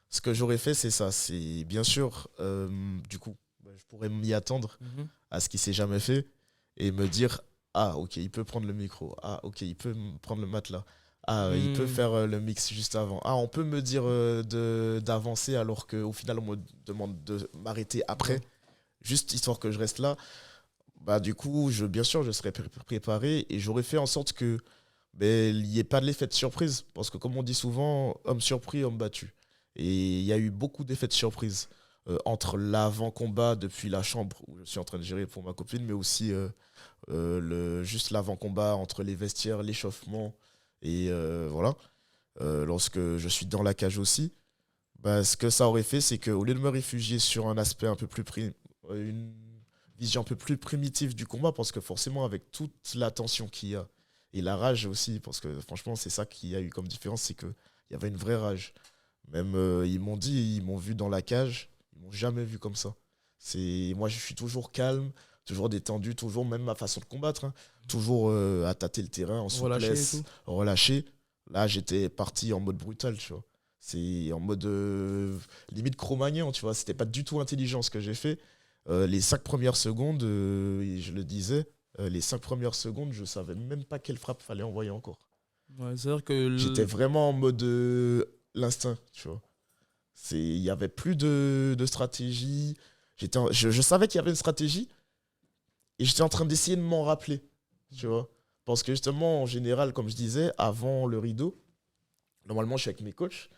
ce que j'aurais fait, c'est ça. C'est bien sûr, du coup, je pourrais m'y attendre Mhm. à ce qui s'est jamais fait et me dire, ah, ok, il peut prendre le micro. Ah, ok, il peut prendre le matelas. Ah, il peut faire le mix juste avant. Ah, on peut me dire d'avancer alors qu'au final, on me demande de m'arrêter après, Ouais. juste histoire que je reste là. Bah, du coup, bien sûr, je serais préparé et j'aurais fait en sorte que il n'y ait pas de l'effet de surprise. Parce que, comme on dit souvent, homme surpris, homme battu. Et il y a eu beaucoup d'effets de surprise entre l'avant-combat depuis la chambre où je suis en train de gérer pour ma copine, mais aussi juste l'avant-combat entre les vestiaires, l'échauffement. Et voilà, lorsque je suis dans la cage aussi, ce que ça aurait fait, c'est qu'au lieu de me réfugier sur un aspect un peu plus une vision un peu plus primitive du combat, parce que forcément, avec toute la tension qu'il y a, et la rage aussi, parce que franchement, c'est ça qu'il y a eu comme différence, c'est qu'il y avait une vraie rage. Même ils m'ont vu dans la cage, ils m'ont jamais vu comme ça. Moi, je suis toujours calme, toujours détendu, toujours même ma façon de combattre, hein. Toujours à tâter le terrain en souplesse, relâché. Là, j'étais parti en mode brutal, tu vois. C'est en mode limite Cro-Magnon, tu vois. C'était pas du tout intelligent ce que j'ai fait. Les 5 premières secondes, je le disais, les 5 premières secondes, je savais même pas quelle frappe fallait envoyer encore. Ouais, c'est-à-dire que J'étais vraiment en mode l'instinct, tu vois. Il y avait plus de stratégie. Je savais qu'il y avait une stratégie et j'étais en train d'essayer de m'en rappeler, tu vois. Parce que justement, en général, comme je disais, avant le rideau, normalement, je suis avec mes coachs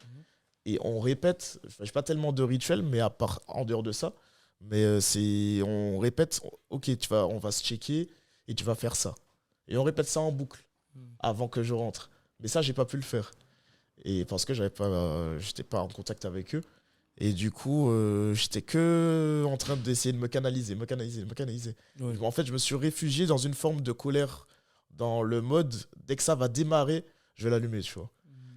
et on répète, je n'ai pas tellement de rituels, mais en dehors de ça, mais on répète, ok, on va se checker et tu vas faire ça. Et on répète ça en boucle avant que je rentre. Mais ça, j'ai pas pu le faire. Et parce que j'étais pas en contact avec eux. Et du coup, j'étais que en train d'essayer de me canaliser. Ouais. En fait, je me suis réfugié dans une forme de colère, dans le mode, dès que ça va démarrer, je vais l'allumer, tu vois.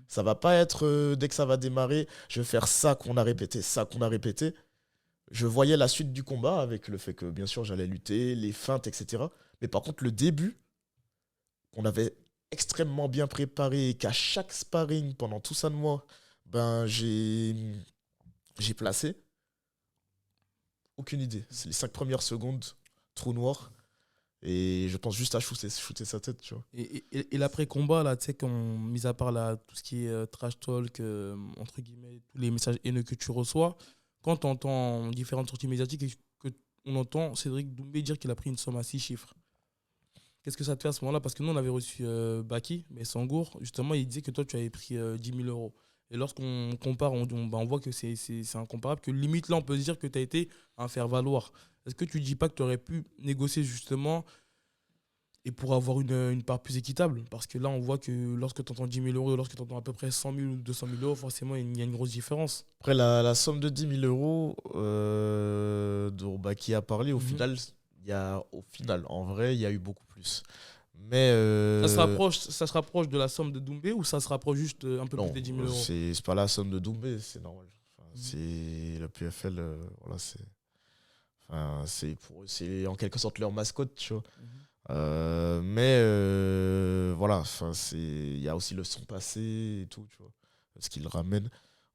Ça va pas être, dès que ça va démarrer, je vais faire ça qu'on a répété, ça qu'on a répété. Je voyais la suite du combat avec le fait que, bien sûr, j'allais lutter, les feintes, etc. Mais par contre, le début, qu'on avait extrêmement bien préparé et qu'à chaque sparring, pendant tout ça de moi, j'ai placé. Aucune idée. C'est les 5 premières secondes, trou noir. Et je pense juste à shooter sa tête, tu vois. Et l'après-combat, là, tu sais, mis à part là, tout ce qui est trash talk, entre guillemets, tous les messages haineux que tu reçois, quand tu entends différentes sorties médiatiques et qu'on entend Cédric Doumbé dire qu'il a pris une somme à 6 chiffres, qu'est-ce que ça te fait à ce moment-là? Parce que nous, on avait reçu Baki, mais Sangour, justement, il disait que toi, tu avais pris 10 000 euros. Et lorsqu'on compare, on voit que c'est incomparable, que limite, là, on peut se dire que tu as été un faire-valoir. Est-ce que tu ne dis pas que tu aurais pu négocier, justement, et pour avoir une part plus équitable? Parce que là, on voit que lorsque tu entends 10 000 euros, lorsque tu entends à peu près 100 000 ou 200 000 euros, forcément, il y a une grosse différence. Après, la somme de 10 000 euros dont Baki a parlé, au final, en vrai, il y a eu beaucoup plus. Mais ça se rapproche de la somme de Doumbé ou ça se rapproche juste un peu plus des 10 000 euros? C'est pas la somme de Doumbé, c'est normal. C'est le PFL, voilà, c'est en quelque sorte leur mascotte, tu vois. Voilà, il y a aussi le son passé et tout, tu vois, ce qu'il ramène.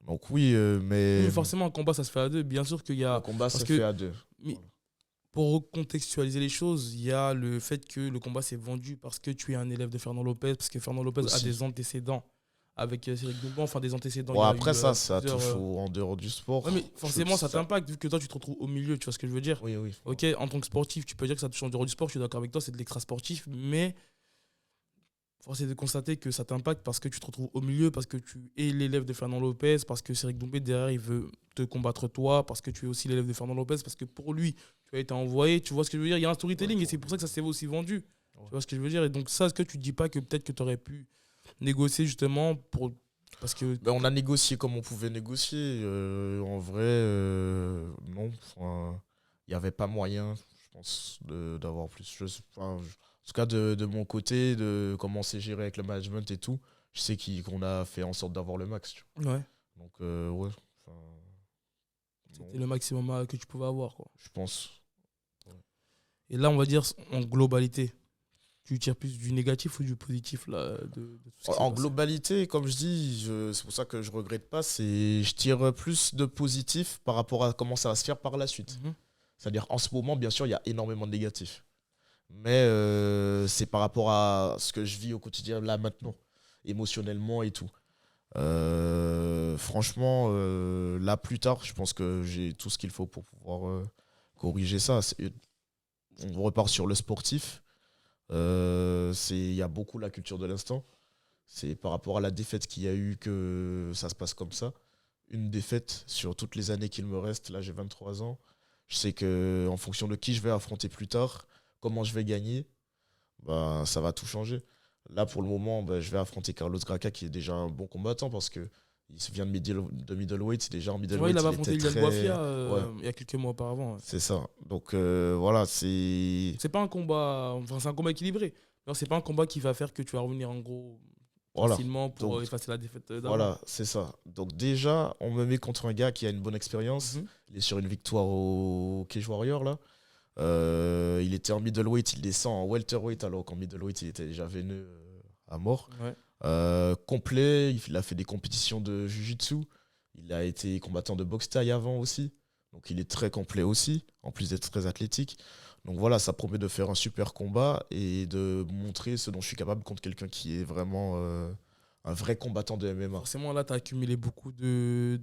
Donc oui, mais... Oui, forcément, un combat, ça se fait à deux. Bien sûr qu'il y a... Un combat, ça se que, fait à deux. mais pour recontextualiser les choses, il y a le fait que le combat s'est vendu parce que tu es un élève de Fernand Lopez, parce que Fernand Lopez a des antécédents avec Cédric Doumbé, enfin des antécédents. Bon, après ça touche en dehors du sport. Ouais, mais forcément, ça t'impacte vu que toi, tu te retrouves au milieu, tu vois ce que je veux dire? Oui, oui. Ok, en tant que sportif, tu peux dire que ça touche en dehors du sport, je suis d'accord avec toi, c'est de l'extra sportif, mais force est de constater que ça t'impacte parce que tu te retrouves au milieu, parce que tu es l'élève de Fernand Lopez, parce que Cédric Doumbé, derrière, il veut te combattre toi, parce que tu es aussi l'élève de Fernand Lopez, parce que pour lui, tu as été envoyé, tu vois ce que je veux dire? Il y a un storytelling et c'est pour ça que ça s'est aussi vendu. Tu vois ce que je veux dire? Et donc ça, est-ce que tu te dis pas que peut-être que tu aurais pu négocier justement pour... Parce que... On a négocié comme on pouvait négocier. En vrai, non. Il n'y avait pas moyen, je pense, d'avoir plus. En tout cas, de mon côté, de comment c'est géré avec le management et tout, je sais qu'on a fait en sorte d'avoir le max. Tu vois. Ouais. Donc, ouais. C'était le maximum que tu pouvais avoir, quoi. Je pense. Ouais. Et là, on va dire en globalité. Tu tires plus du négatif ou du positif là, de tout ce qui En globalité, comme je dis, c'est pour ça que je regrette pas, je tire plus de positif par rapport à comment ça va se faire par la suite. C'est-à-dire, en ce moment, bien sûr, il y a énormément de négatifs. Mais c'est par rapport à ce que je vis au quotidien, là, maintenant, émotionnellement et tout. Franchement, là, plus tard, je pense que j'ai tout ce qu'il faut pour pouvoir corriger ça. On repart sur le sportif. Il y a beaucoup la culture de l'instant. C'est par rapport à la défaite qu'il y a eu que ça se passe comme ça. Une défaite sur toutes les années qu'il me reste. Là, j'ai 23 ans. Je sais qu'en fonction de qui je vais affronter plus tard, comment je vais gagner, bah, ça va tout changer. Là, pour le moment, bah, je vais affronter Carlos Graca, qui est déjà un bon combattant parce que il vient de middleweight, c'est déjà en middleweight. Il avait affronté Ilian Boifia il y a quelques mois auparavant. Ouais. C'est ça. Donc voilà, c'est pas un combat. Enfin, c'est un combat équilibré. C'est pas un combat qui va faire que tu vas revenir en gros facilement pour effacer la défaite d'avant. Voilà, c'est ça. Donc déjà, on me met contre un gars qui a une bonne expérience. Il est sur une victoire au Cage Warrior là. Il était en middleweight, il descend en welterweight alors qu'en middleweight il était déjà venu à mort. Ouais. Complet, il a fait des compétitions de jiu-jitsu, il a été combattant de boxe thaï avant aussi, donc il est très complet aussi, en plus d'être très athlétique. Donc voilà, ça promet de faire un super combat et de montrer ce dont je suis capable contre quelqu'un qui est vraiment un vrai combattant de MMA. Forcément, là, tu as accumulé beaucoup de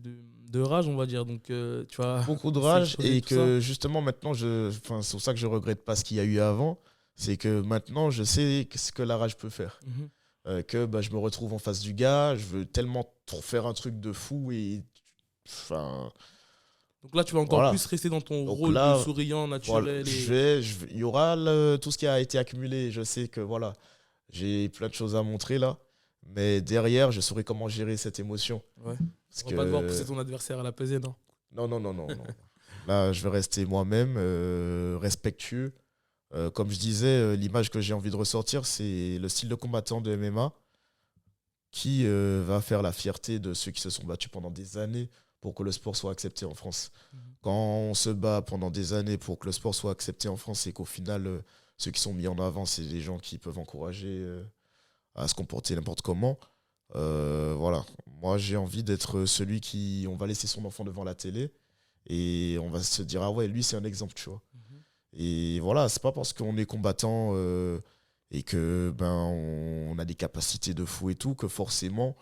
rage, on va dire. Donc, tu vois, beaucoup de rage et que justement maintenant, c'est pour ça que je regrette pas ce qu'il y a eu avant, c'est que maintenant je sais ce que la rage peut faire. Que je me retrouve en face du gars, je veux tellement faire un truc de fou et donc là tu vas encore plus rester dans ton rôle de souriant naturel. Il y aura tout ce qui a été accumulé, je sais que voilà, j'ai plein de choses à montrer là, mais derrière je saurai comment gérer cette émotion. Ouais. On va pas devoir pousser ton adversaire à la pesée, non? Non. Là je vais rester moi-même, respectueux. Comme je disais, l'image que j'ai envie de ressortir, c'est le style de combattant de MMA qui va faire la fierté de ceux qui se sont battus pendant des années pour que le sport soit accepté en France. Quand on se bat pendant des années pour que le sport soit accepté en France et qu'au final, ceux qui sont mis en avant, c'est des gens qui peuvent encourager à se comporter n'importe comment. Voilà. Moi, j'ai envie d'être celui qui... On va laisser son enfant devant la télé et on va se dire, ah ouais, lui, c'est un exemple, tu vois. Et voilà, c'est pas parce qu'on est combattant et que on a des capacités de fou et tout que forcément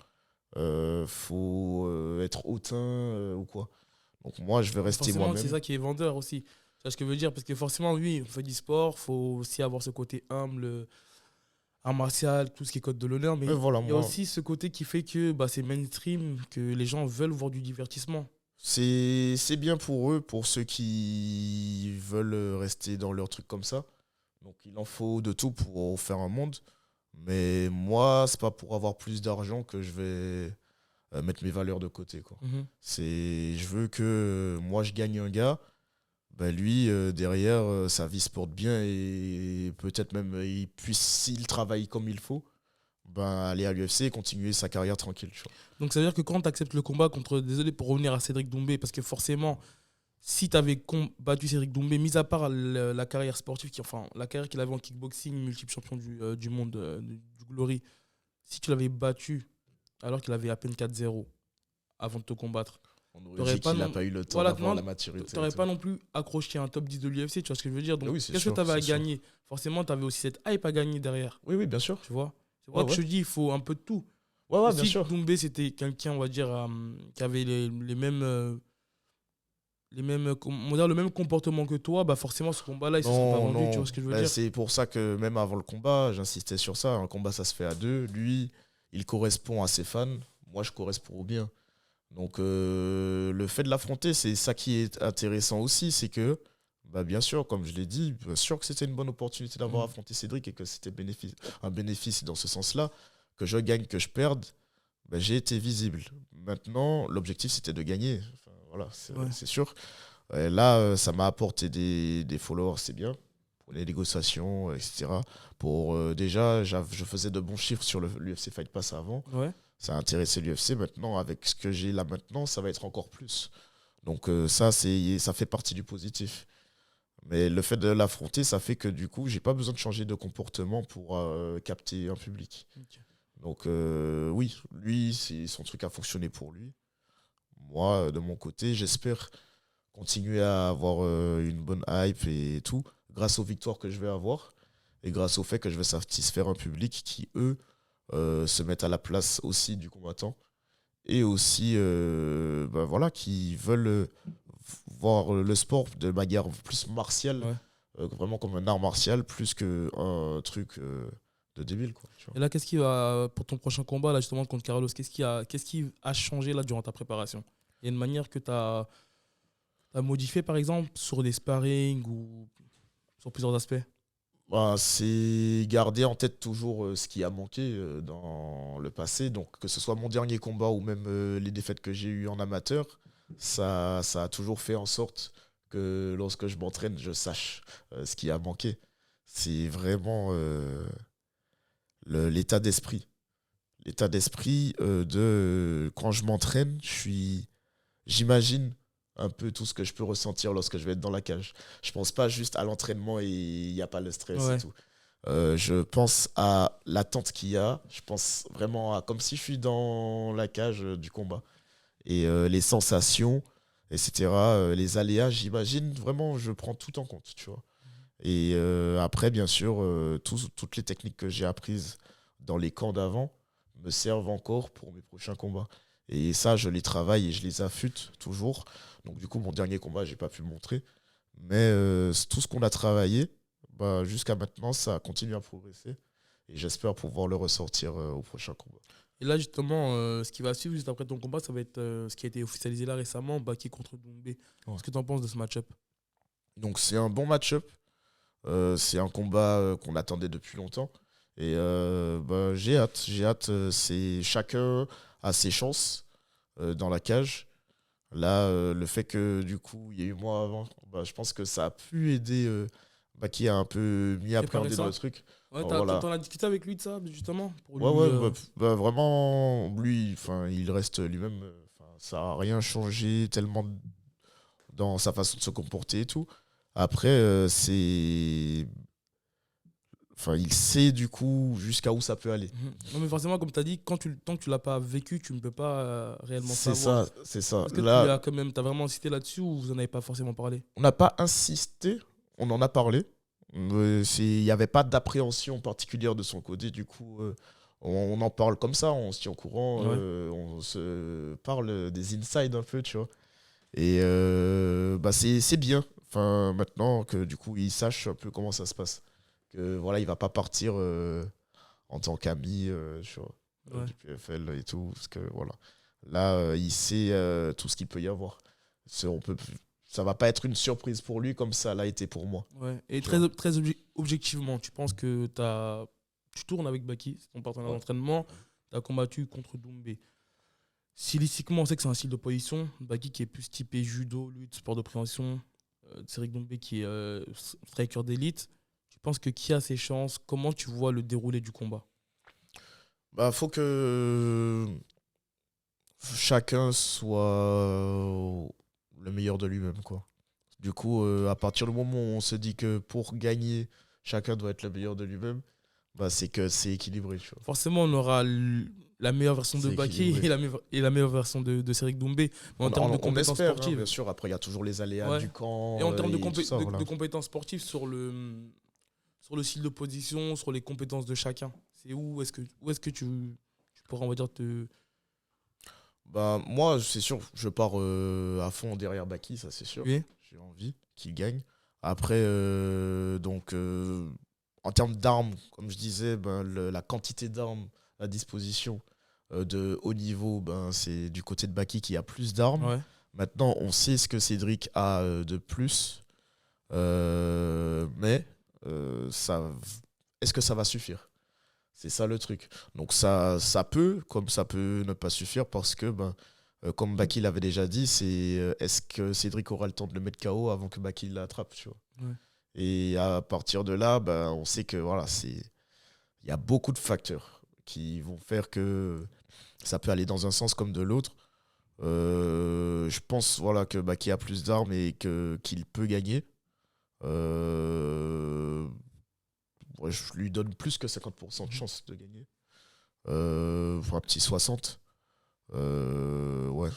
faut être hautain ou quoi. Donc moi je vais rester moi-même. C'est ça qui est vendeur aussi. C'est ce que je veux dire, parce que forcément oui, on fait du sport, faut aussi avoir ce côté humble, art martial, tout ce qui est code de l'honneur, mais voilà, il y a aussi ce côté qui fait que c'est mainstream, que les gens veulent voir du divertissement. C'est bien pour eux, pour ceux qui veulent rester dans leur truc comme ça. Donc il en faut de tout pour faire un monde. Mais moi, c'est pas pour avoir plus d'argent que je vais mettre mes valeurs de côté, quoi. Je veux que moi je gagne un gars, lui derrière sa vie se porte bien et peut-être même il puisse, s'il travaille comme il faut, aller à l'UFC et continuer sa carrière tranquille. Tu vois. Donc ça veut dire que quand tu acceptes le combat contre, désolé pour revenir à Cédric Doumbé, parce que forcément si tu avais battu Cédric Doumbé, mis à part la carrière sportive, la carrière qu'il avait en kickboxing, multiple champion du monde, du Glory, si tu l'avais battu alors qu'il avait à peine 4-0 avant de te combattre, on aurait dit qu'il n'a pas eu le temps d'avoir la maturité. Tu n'aurais pas non plus accroché un top 10 de l'UFC, tu vois ce que je veux dire. Donc, oui, qu'est-ce que tu avais à gagner? Forcément, tu avais aussi cette hype à gagner derrière. Oui, bien sûr. Tu vois, c'est pour ça que je te dis, il faut un peu de tout. Ouais, bien sûr. Doumbé, c'était quelqu'un, on va dire, qui avait le même comportement que toi, bah forcément, ce combat-là, il ne se serait pas vendu, tu vois ce que je veux dire. C'est pour ça que même avant le combat, j'insistais sur ça. Un combat, ça se fait à deux. Lui, il correspond à ses fans. Moi, je corresponds au bien. Donc, le fait de l'affronter, c'est ça qui est intéressant aussi. C'est que, bien sûr, comme je l'ai dit, bien sûr que c'était une bonne opportunité d'avoir affronté Cédric et que c'était un bénéfice dans ce sens-là. Que je gagne, que je perde, j'ai été visible. Maintenant, l'objectif, c'était de gagner. Enfin, voilà, c'est sûr. Et là, ça m'a apporté des followers, c'est bien. Pour les négociations, etc. Déjà, je faisais de bons chiffres sur l'UFC Fight Pass avant. Ouais. Ça a intéressé l'UFC. Maintenant, avec ce que j'ai là maintenant, ça va être encore plus. Donc ça fait partie du positif. Mais le fait de l'affronter, ça fait que du coup, j'ai pas besoin de changer de comportement pour capter un public. Okay. Donc oui, lui, son truc a fonctionné pour lui. Moi, de mon côté, j'espère continuer à avoir une bonne hype et tout, grâce aux victoires que je vais avoir et grâce au fait que je vais satisfaire un public qui, eux, se mettent à la place aussi du combattant et aussi qui veulent voir le sport de manière plus martiale, vraiment comme un art martial, plus qu'un truc de débile, quoi, tu vois. Et là, qu'est-ce qui va, pour ton prochain combat là, justement, contre Carlos, qu'est-ce qui a changé là, durant ta préparation? Il y a une manière que tu as modifié, par exemple, sur des sparring ou sur plusieurs aspects? C'est garder en tête toujours ce qui a manqué dans le passé. Donc, que ce soit mon dernier combat ou même les défaites que j'ai eues en amateur, ça a toujours fait en sorte que lorsque je m'entraîne, je sache ce qui a manqué. C'est vraiment l'état d'esprit. L'état d'esprit quand je m'entraîne, j'imagine un peu tout ce que je peux ressentir lorsque je vais être dans la cage. Je pense pas juste à l'entraînement et il n'y a pas le stress et tout. Je pense à l'attente qu'il y a. Je pense vraiment à comme si je suis dans la cage du combat. Et les sensations, etc., les aléas, j'imagine vraiment, je prends tout en compte, tu vois. Et après, bien sûr, toutes les techniques que j'ai apprises dans les camps d'avant me servent encore pour mes prochains combats. Et ça, je les travaille et je les affûte toujours. Donc du coup, mon dernier combat, j'ai pas pu le montrer. Mais tout ce qu'on a travaillé, jusqu'à maintenant, ça continue à progresser. Et j'espère pouvoir le ressortir au prochain combat. Et là, justement, ce qui va suivre juste après ton combat, ça va être ce qui a été officialisé là récemment, Baki contre Doumbé. Qu'est-ce que tu en penses de ce match-up? Donc c'est un bon match-up. C'est un combat qu'on attendait depuis longtemps. Et j'ai hâte. C'est chacun a ses chances dans la cage. Là, le fait que du coup, il y a eu moi avant, je pense que ça a pu aider Baki a un peu mis à appréhender dans le truc. Ouais, t'en as discuté avec lui de ça, justement pour lui, vraiment, lui, il reste lui-même. Ça n'a rien changé tellement dans sa façon de se comporter et tout. Après, il sait du coup jusqu'à où ça peut aller. Non, mais forcément, comme tu as dit, tant que tu l'as pas vécu, tu ne peux pas réellement savoir. C'est ça. Est-ce que t'as vraiment insisté là-dessus ou vous n'en avez pas forcément parlé? On n'a pas insisté, on en a parlé. Il n'y avait pas d'appréhension particulière de son côté. Du coup, on en parle comme ça, on se tient au courant, on se parle des insides un peu, tu vois. Et c'est bien. Maintenant que du coup, il sache un peu comment ça se passe. Que voilà, il va pas partir en tant qu'ami du PFL et tout, parce que voilà, là il sait tout ce qu'il peut y avoir. Ça va pas être une surprise pour lui comme ça l'a été pour moi. Et très objectivement, tu penses que tu tournes avec Baki, c'est ton partenaire d'entraînement, tu as combattu contre Doumbé. Stylistiquement, on sait que c'est un style d'opposition. Baki qui est plus typé judo, lutte, sport de préhension. Cédric Doumbé qui est striker d'élite. Tu penses que qui a ses chances? Comment tu vois le déroulé du combat? Faut que chacun soit le meilleur de lui-même, quoi. Du coup, à partir du moment où on se dit que pour gagner, chacun doit être le meilleur de lui-même, bah, c'est que c'est équilibré. Tu vois. Forcément, on aura la meilleure version de C'est Baki équilibré. et la meilleure version de Cédric Doumbé. Mais en termes de compétences espère, hein, sportives. bien sûr. Après, il y a toujours les aléas Ouais. du camp. Et en termes tout ça, voilà. de compétences sportives sur le style de position, sur les compétences de chacun, c'est où est-ce que tu pourrais, on va dire, Bah, moi, c'est sûr, je pars à fond derrière Baki, ça c'est sûr. oui. J'ai envie qu'il gagne. Après, en termes d'armes, comme je disais, ben, la quantité d'armes à disposition de haut niveau, ben, c'est du côté de Baki qui a plus d'armes. Ouais. Maintenant, on sait ce que Cédric a de plus. Mais est-ce que ça va suffire? C'est ça le truc. Donc ça peut, comme ça peut ne pas suffire, parce que, comme Baki l'avait déjà dit, c'est est-ce que Cédric aura le temps de le mettre KO avant que Baki l'attrape, tu vois. Ouais. Et à partir de là, on sait que voilà, il y a beaucoup de facteurs qui vont faire que ça peut aller dans un sens comme de l'autre. Je pense voilà, que Baki a plus d'armes et qu'il peut gagner. Je lui donne plus que 50% de chance de gagner. Pour un petit 60. Ouais.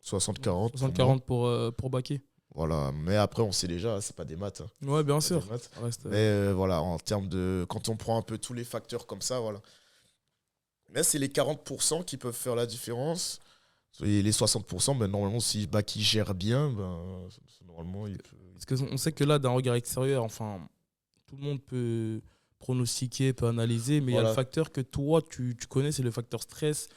60-40. 60-40 pour Baki. Voilà. Mais après, on sait déjà, c'est pas des maths. Hein. Ouais, bien C'est sûr. pas des maths. Reste, Mais voilà, en termes de. Quand on prend un peu tous les facteurs comme ça, voilà. Mais c'est les 40% qui peuvent faire la différence. Et les 60%, normalement, si Baki gère bien, normalement, il peut. Parce qu'on sait que là, d'un regard extérieur, enfin, tout le monde peut pronostiquer, peut analyser, mais il y a le facteur que toi, tu connais, c'est le facteur stress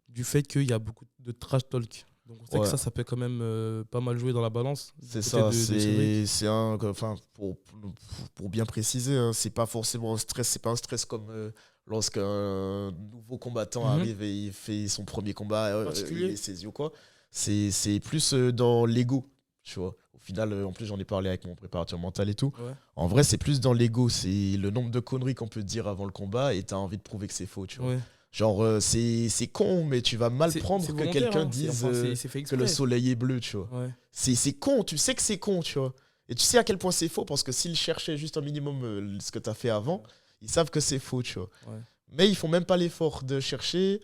du fait qu'il y a beaucoup de trash talk. Donc on sait que ça peut quand même pas mal jouer dans la balance. C'est ça, c'est un. Enfin, pour bien préciser, hein, c'est pas forcément un stress, c'est pas un stress comme lorsqu'un nouveau combattant arrive et il fait son premier combat, il est saisi ou quoi. C'est plus dans l'ego, tu vois. Au final, en plus, j'en ai parlé avec mon préparateur mental et tout. Ouais. En vrai, c'est plus dans l'ego, c'est le nombre de conneries qu'on peut te dire avant le combat et t'as envie de prouver que c'est faux, tu vois. Ouais. Genre, c'est con, mais tu vas mal prendre que quelqu'un dise que le soleil est bleu, tu vois. Ouais. C'est con, tu sais que c'est con, tu vois. Et tu sais à quel point c'est faux, parce que s'ils cherchaient juste un minimum ce que tu as fait avant, ils savent que c'est faux, tu vois. Ouais. Mais ils font même pas l'effort de chercher,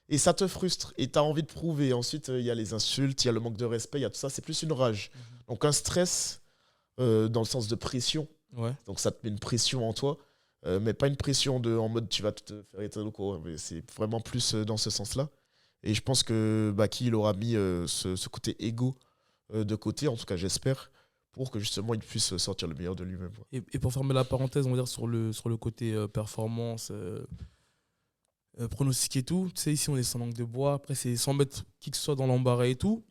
et ça te frustre, et tu as envie de prouver. Ensuite, il y a les insultes, il y a le manque de respect, il y a tout ça, c'est plus une rage. Donc un stress dans le sens de pression. Ouais. Donc ça te met une pression en toi. Mais pas une pression en mode tu vas te faire éteindre ou quoi, mais c'est vraiment plus dans ce sens-là. Et je pense que Baki il aura mis ce côté égo de côté, en tout cas j'espère, pour que justement il puisse sortir le meilleur de lui-même. Et pour fermer la parenthèse, on va dire sur le côté performance, pronostic et tout, tu sais, ici on est sans langue de bois, après c'est sans mettre qui que ce soit dans l'embarras et tout.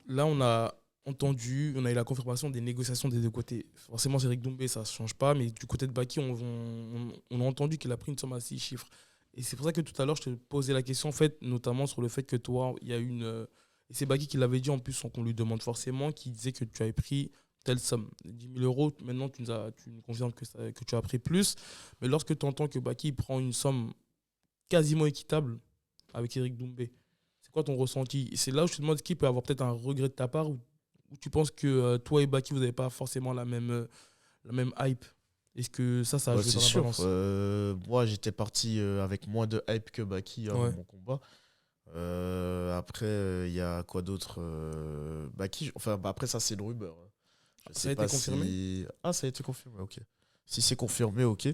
Là on a entendu, on a eu la confirmation des négociations des deux côtés. Forcément, Cédric Doumbé, ça ne change pas, mais du côté de Baki, on a entendu qu'il a pris une somme à 6 chiffres. Et c'est pour ça que tout à l'heure, je te posais la question, en fait, notamment sur le fait que toi, il y a une. Et c'est Baki qui l'avait dit en plus, sans qu'on lui demande forcément, qui disait que tu avais pris telle somme, 10 000 euros. Maintenant, tu nous confirmes que tu as pris plus. Mais lorsque tu entends que Baki prend une somme quasiment équitable avec Cédric Doumbé, c'est quoi ton ressenti? Et c'est là où je te demande qui peut avoir peut-être un regret de ta part ou tu penses que toi et Baki, vous n'avez pas forcément la même hype? Est-ce que ça a joué dans la balance? Moi, j'étais parti avec moins de hype que Baki avant mon combat. Après, il y a quoi d'autre? Baki, enfin, après, ça, c'est une rumeur. Ça a été confirmé? Ah, ça a été confirmé, ok. Si c'est confirmé, ok.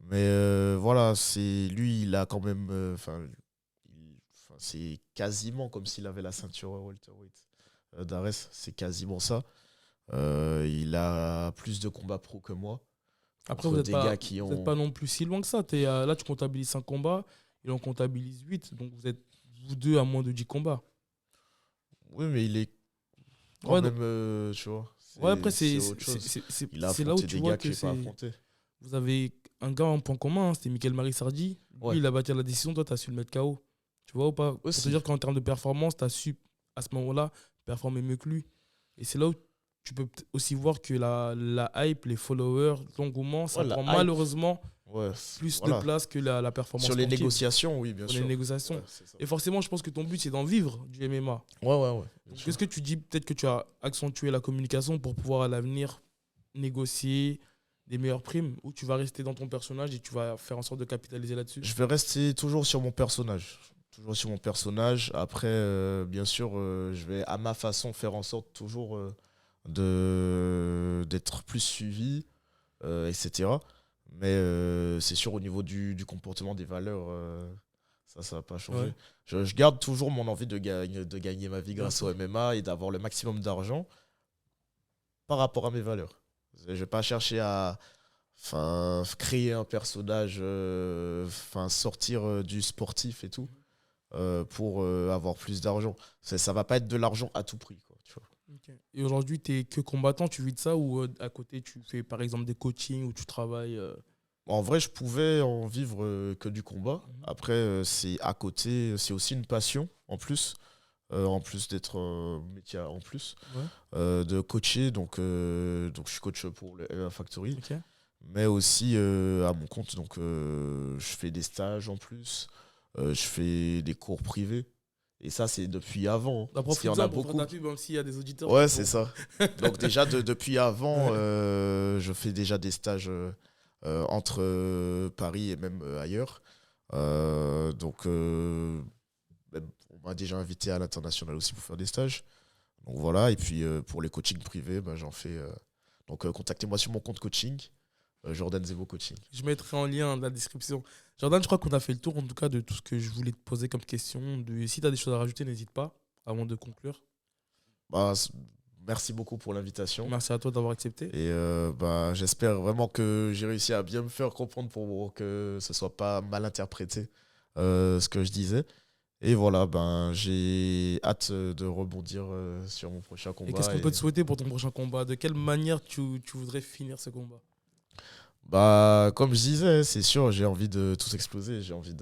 Mais voilà, lui, il a quand même... c'est quasiment comme s'il avait la ceinture welterweight. D'Ares, c'est quasiment ça. Il a plus de combats pro que moi. Après, vous n'êtes pas non plus si loin que ça. Là, tu comptabilises 5 combats, il en comptabilise 8. Donc, vous êtes vous deux à moins de 10 combats. Oui, mais il est quand même, tu vois. Ouais, après, c'est là où tu vois que vous avez un gars en point commun, c'était Michael Marisardi. Lui, il a battu la décision, toi, tu as su le mettre KO. Tu vois ou pas? C'est-à-dire qu'en termes de performance, tu as su, à ce moment-là, performer mieux que lui. Et c'est là où tu peux aussi voir que la hype, les followers, l'engouement, ça prend malheureusement Ouais, plus voilà. de place que la performance Sur les sportive. négociations, oui, bien Sur sûr. les négociations. Ouais, c'est ça. Et forcément, je pense que ton but, c'est d'en vivre du MMA. Ouais, bien Donc, sûr. qu'est-ce que tu dis? Peut-être que tu as accentué la communication pour pouvoir à l'avenir négocier des meilleures primes, ou tu vas rester dans ton personnage et tu vas faire en sorte de capitaliser là-dessus? Je vais rester toujours sur mon personnage. Toujours sur mon personnage. Après, bien sûr, je vais à ma façon faire en sorte toujours d'être plus suivi, etc. Mais c'est sûr, au niveau du comportement, des valeurs, ça va pas changer. Ouais. Je garde toujours mon envie de gagner ma vie Bien grâce sûr. au MMA et d'avoir le maximum d'argent par rapport à mes valeurs. Je vais pas chercher à créer un personnage, sortir du sportif et tout, pour avoir plus d'argent. Ça va pas être de l'argent à tout prix, quoi, tu vois. Ok. Et aujourd'hui, tu es que combattant, tu vis de ça, ou à côté, tu fais par exemple des coachings où tu travailles En vrai, je pouvais en vivre que du combat. Mhm. Après, c'est à côté, c'est aussi une passion en plus d'être un métier en plus, Ouais. de coacher. Donc je suis coach pour le MMA Factory, Ok. mais aussi à mon compte. Donc je fais des stages en plus, je fais des cours privés. Et ça, c'est depuis avant, hein, Bah, parce qu'il y en a profite-en pour faire beaucoup. ta pub, même s'il y a des auditeurs. Ouais, qui c'est vont- ça. Donc déjà, depuis avant, Ouais. je fais déjà des stages entre Paris et même ailleurs. Même, on m'a déjà invité à l'international aussi pour faire des stages. Donc voilà, et puis pour les coachings privés, bah, j'en fais. Donc contactez-moi sur mon compte coaching, Jordan Zevo Coaching. Je mettrai en lien dans la description. Jordan, je crois qu'on a fait le tour en tout cas de tout ce que je voulais te poser comme question. Si tu as des choses à rajouter, n'hésite pas avant de conclure. Bah, merci beaucoup pour l'invitation. Merci à toi d'avoir accepté. Et bah, j'espère vraiment que j'ai réussi à bien me faire comprendre pour que ce soit pas mal interprété ce que je disais. Et voilà, ben, j'ai hâte de rebondir sur mon prochain combat. Et qu'est-ce qu'on peut te souhaiter pour ton prochain combat? De quelle manière tu voudrais finir ce combat? Bah, comme je disais, c'est sûr, j'ai envie de tout exploser. J'ai envie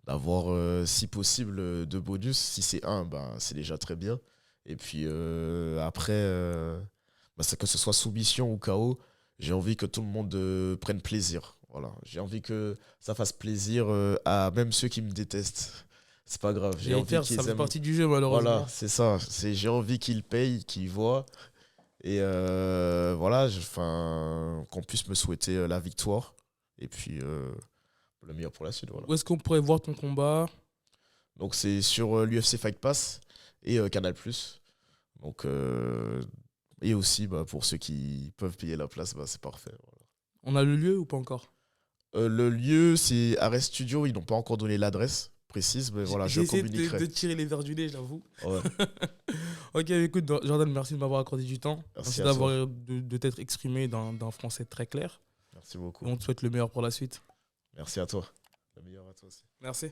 d'avoir, si possible, deux bonus. Si c'est un, ben, c'est déjà très bien. Et puis après, bah, que ce soit soumission ou KO, j'ai envie que tout le monde prenne plaisir. Voilà. J'ai envie que ça fasse plaisir à même ceux qui me détestent. C'est pas grave. J'ai Les envie haters, ça qu'ils fait aiment. partie du jeu, malheureusement. Voilà, c'est ça. J'ai envie qu'ils payent, qu'ils voient. Et voilà, qu'on puisse me souhaiter la victoire. Et puis le meilleur pour la suite. Voilà. Où est-ce qu'on pourrait voir ton combat? Donc c'est sur l'UFC Fight Pass et Canal+. Donc, et aussi, bah, pour ceux qui peuvent payer la place, bah, c'est parfait. Voilà. On a le lieu ou pas encore? Le lieu, c'est Arrest Studio. Ils n'ont pas encore donné l'adresse précise, mais voilà, je J'ai essayé communiquerai. de tirer les verres du nez, j'avoue. Ouais. Ok, écoute, Jordan, merci de m'avoir accordé du temps. Merci à d'avoir de t'être exprimé d'un français très clair. Merci beaucoup. Et on te souhaite le meilleur pour la suite. Merci à toi. Le meilleur à toi aussi. Merci.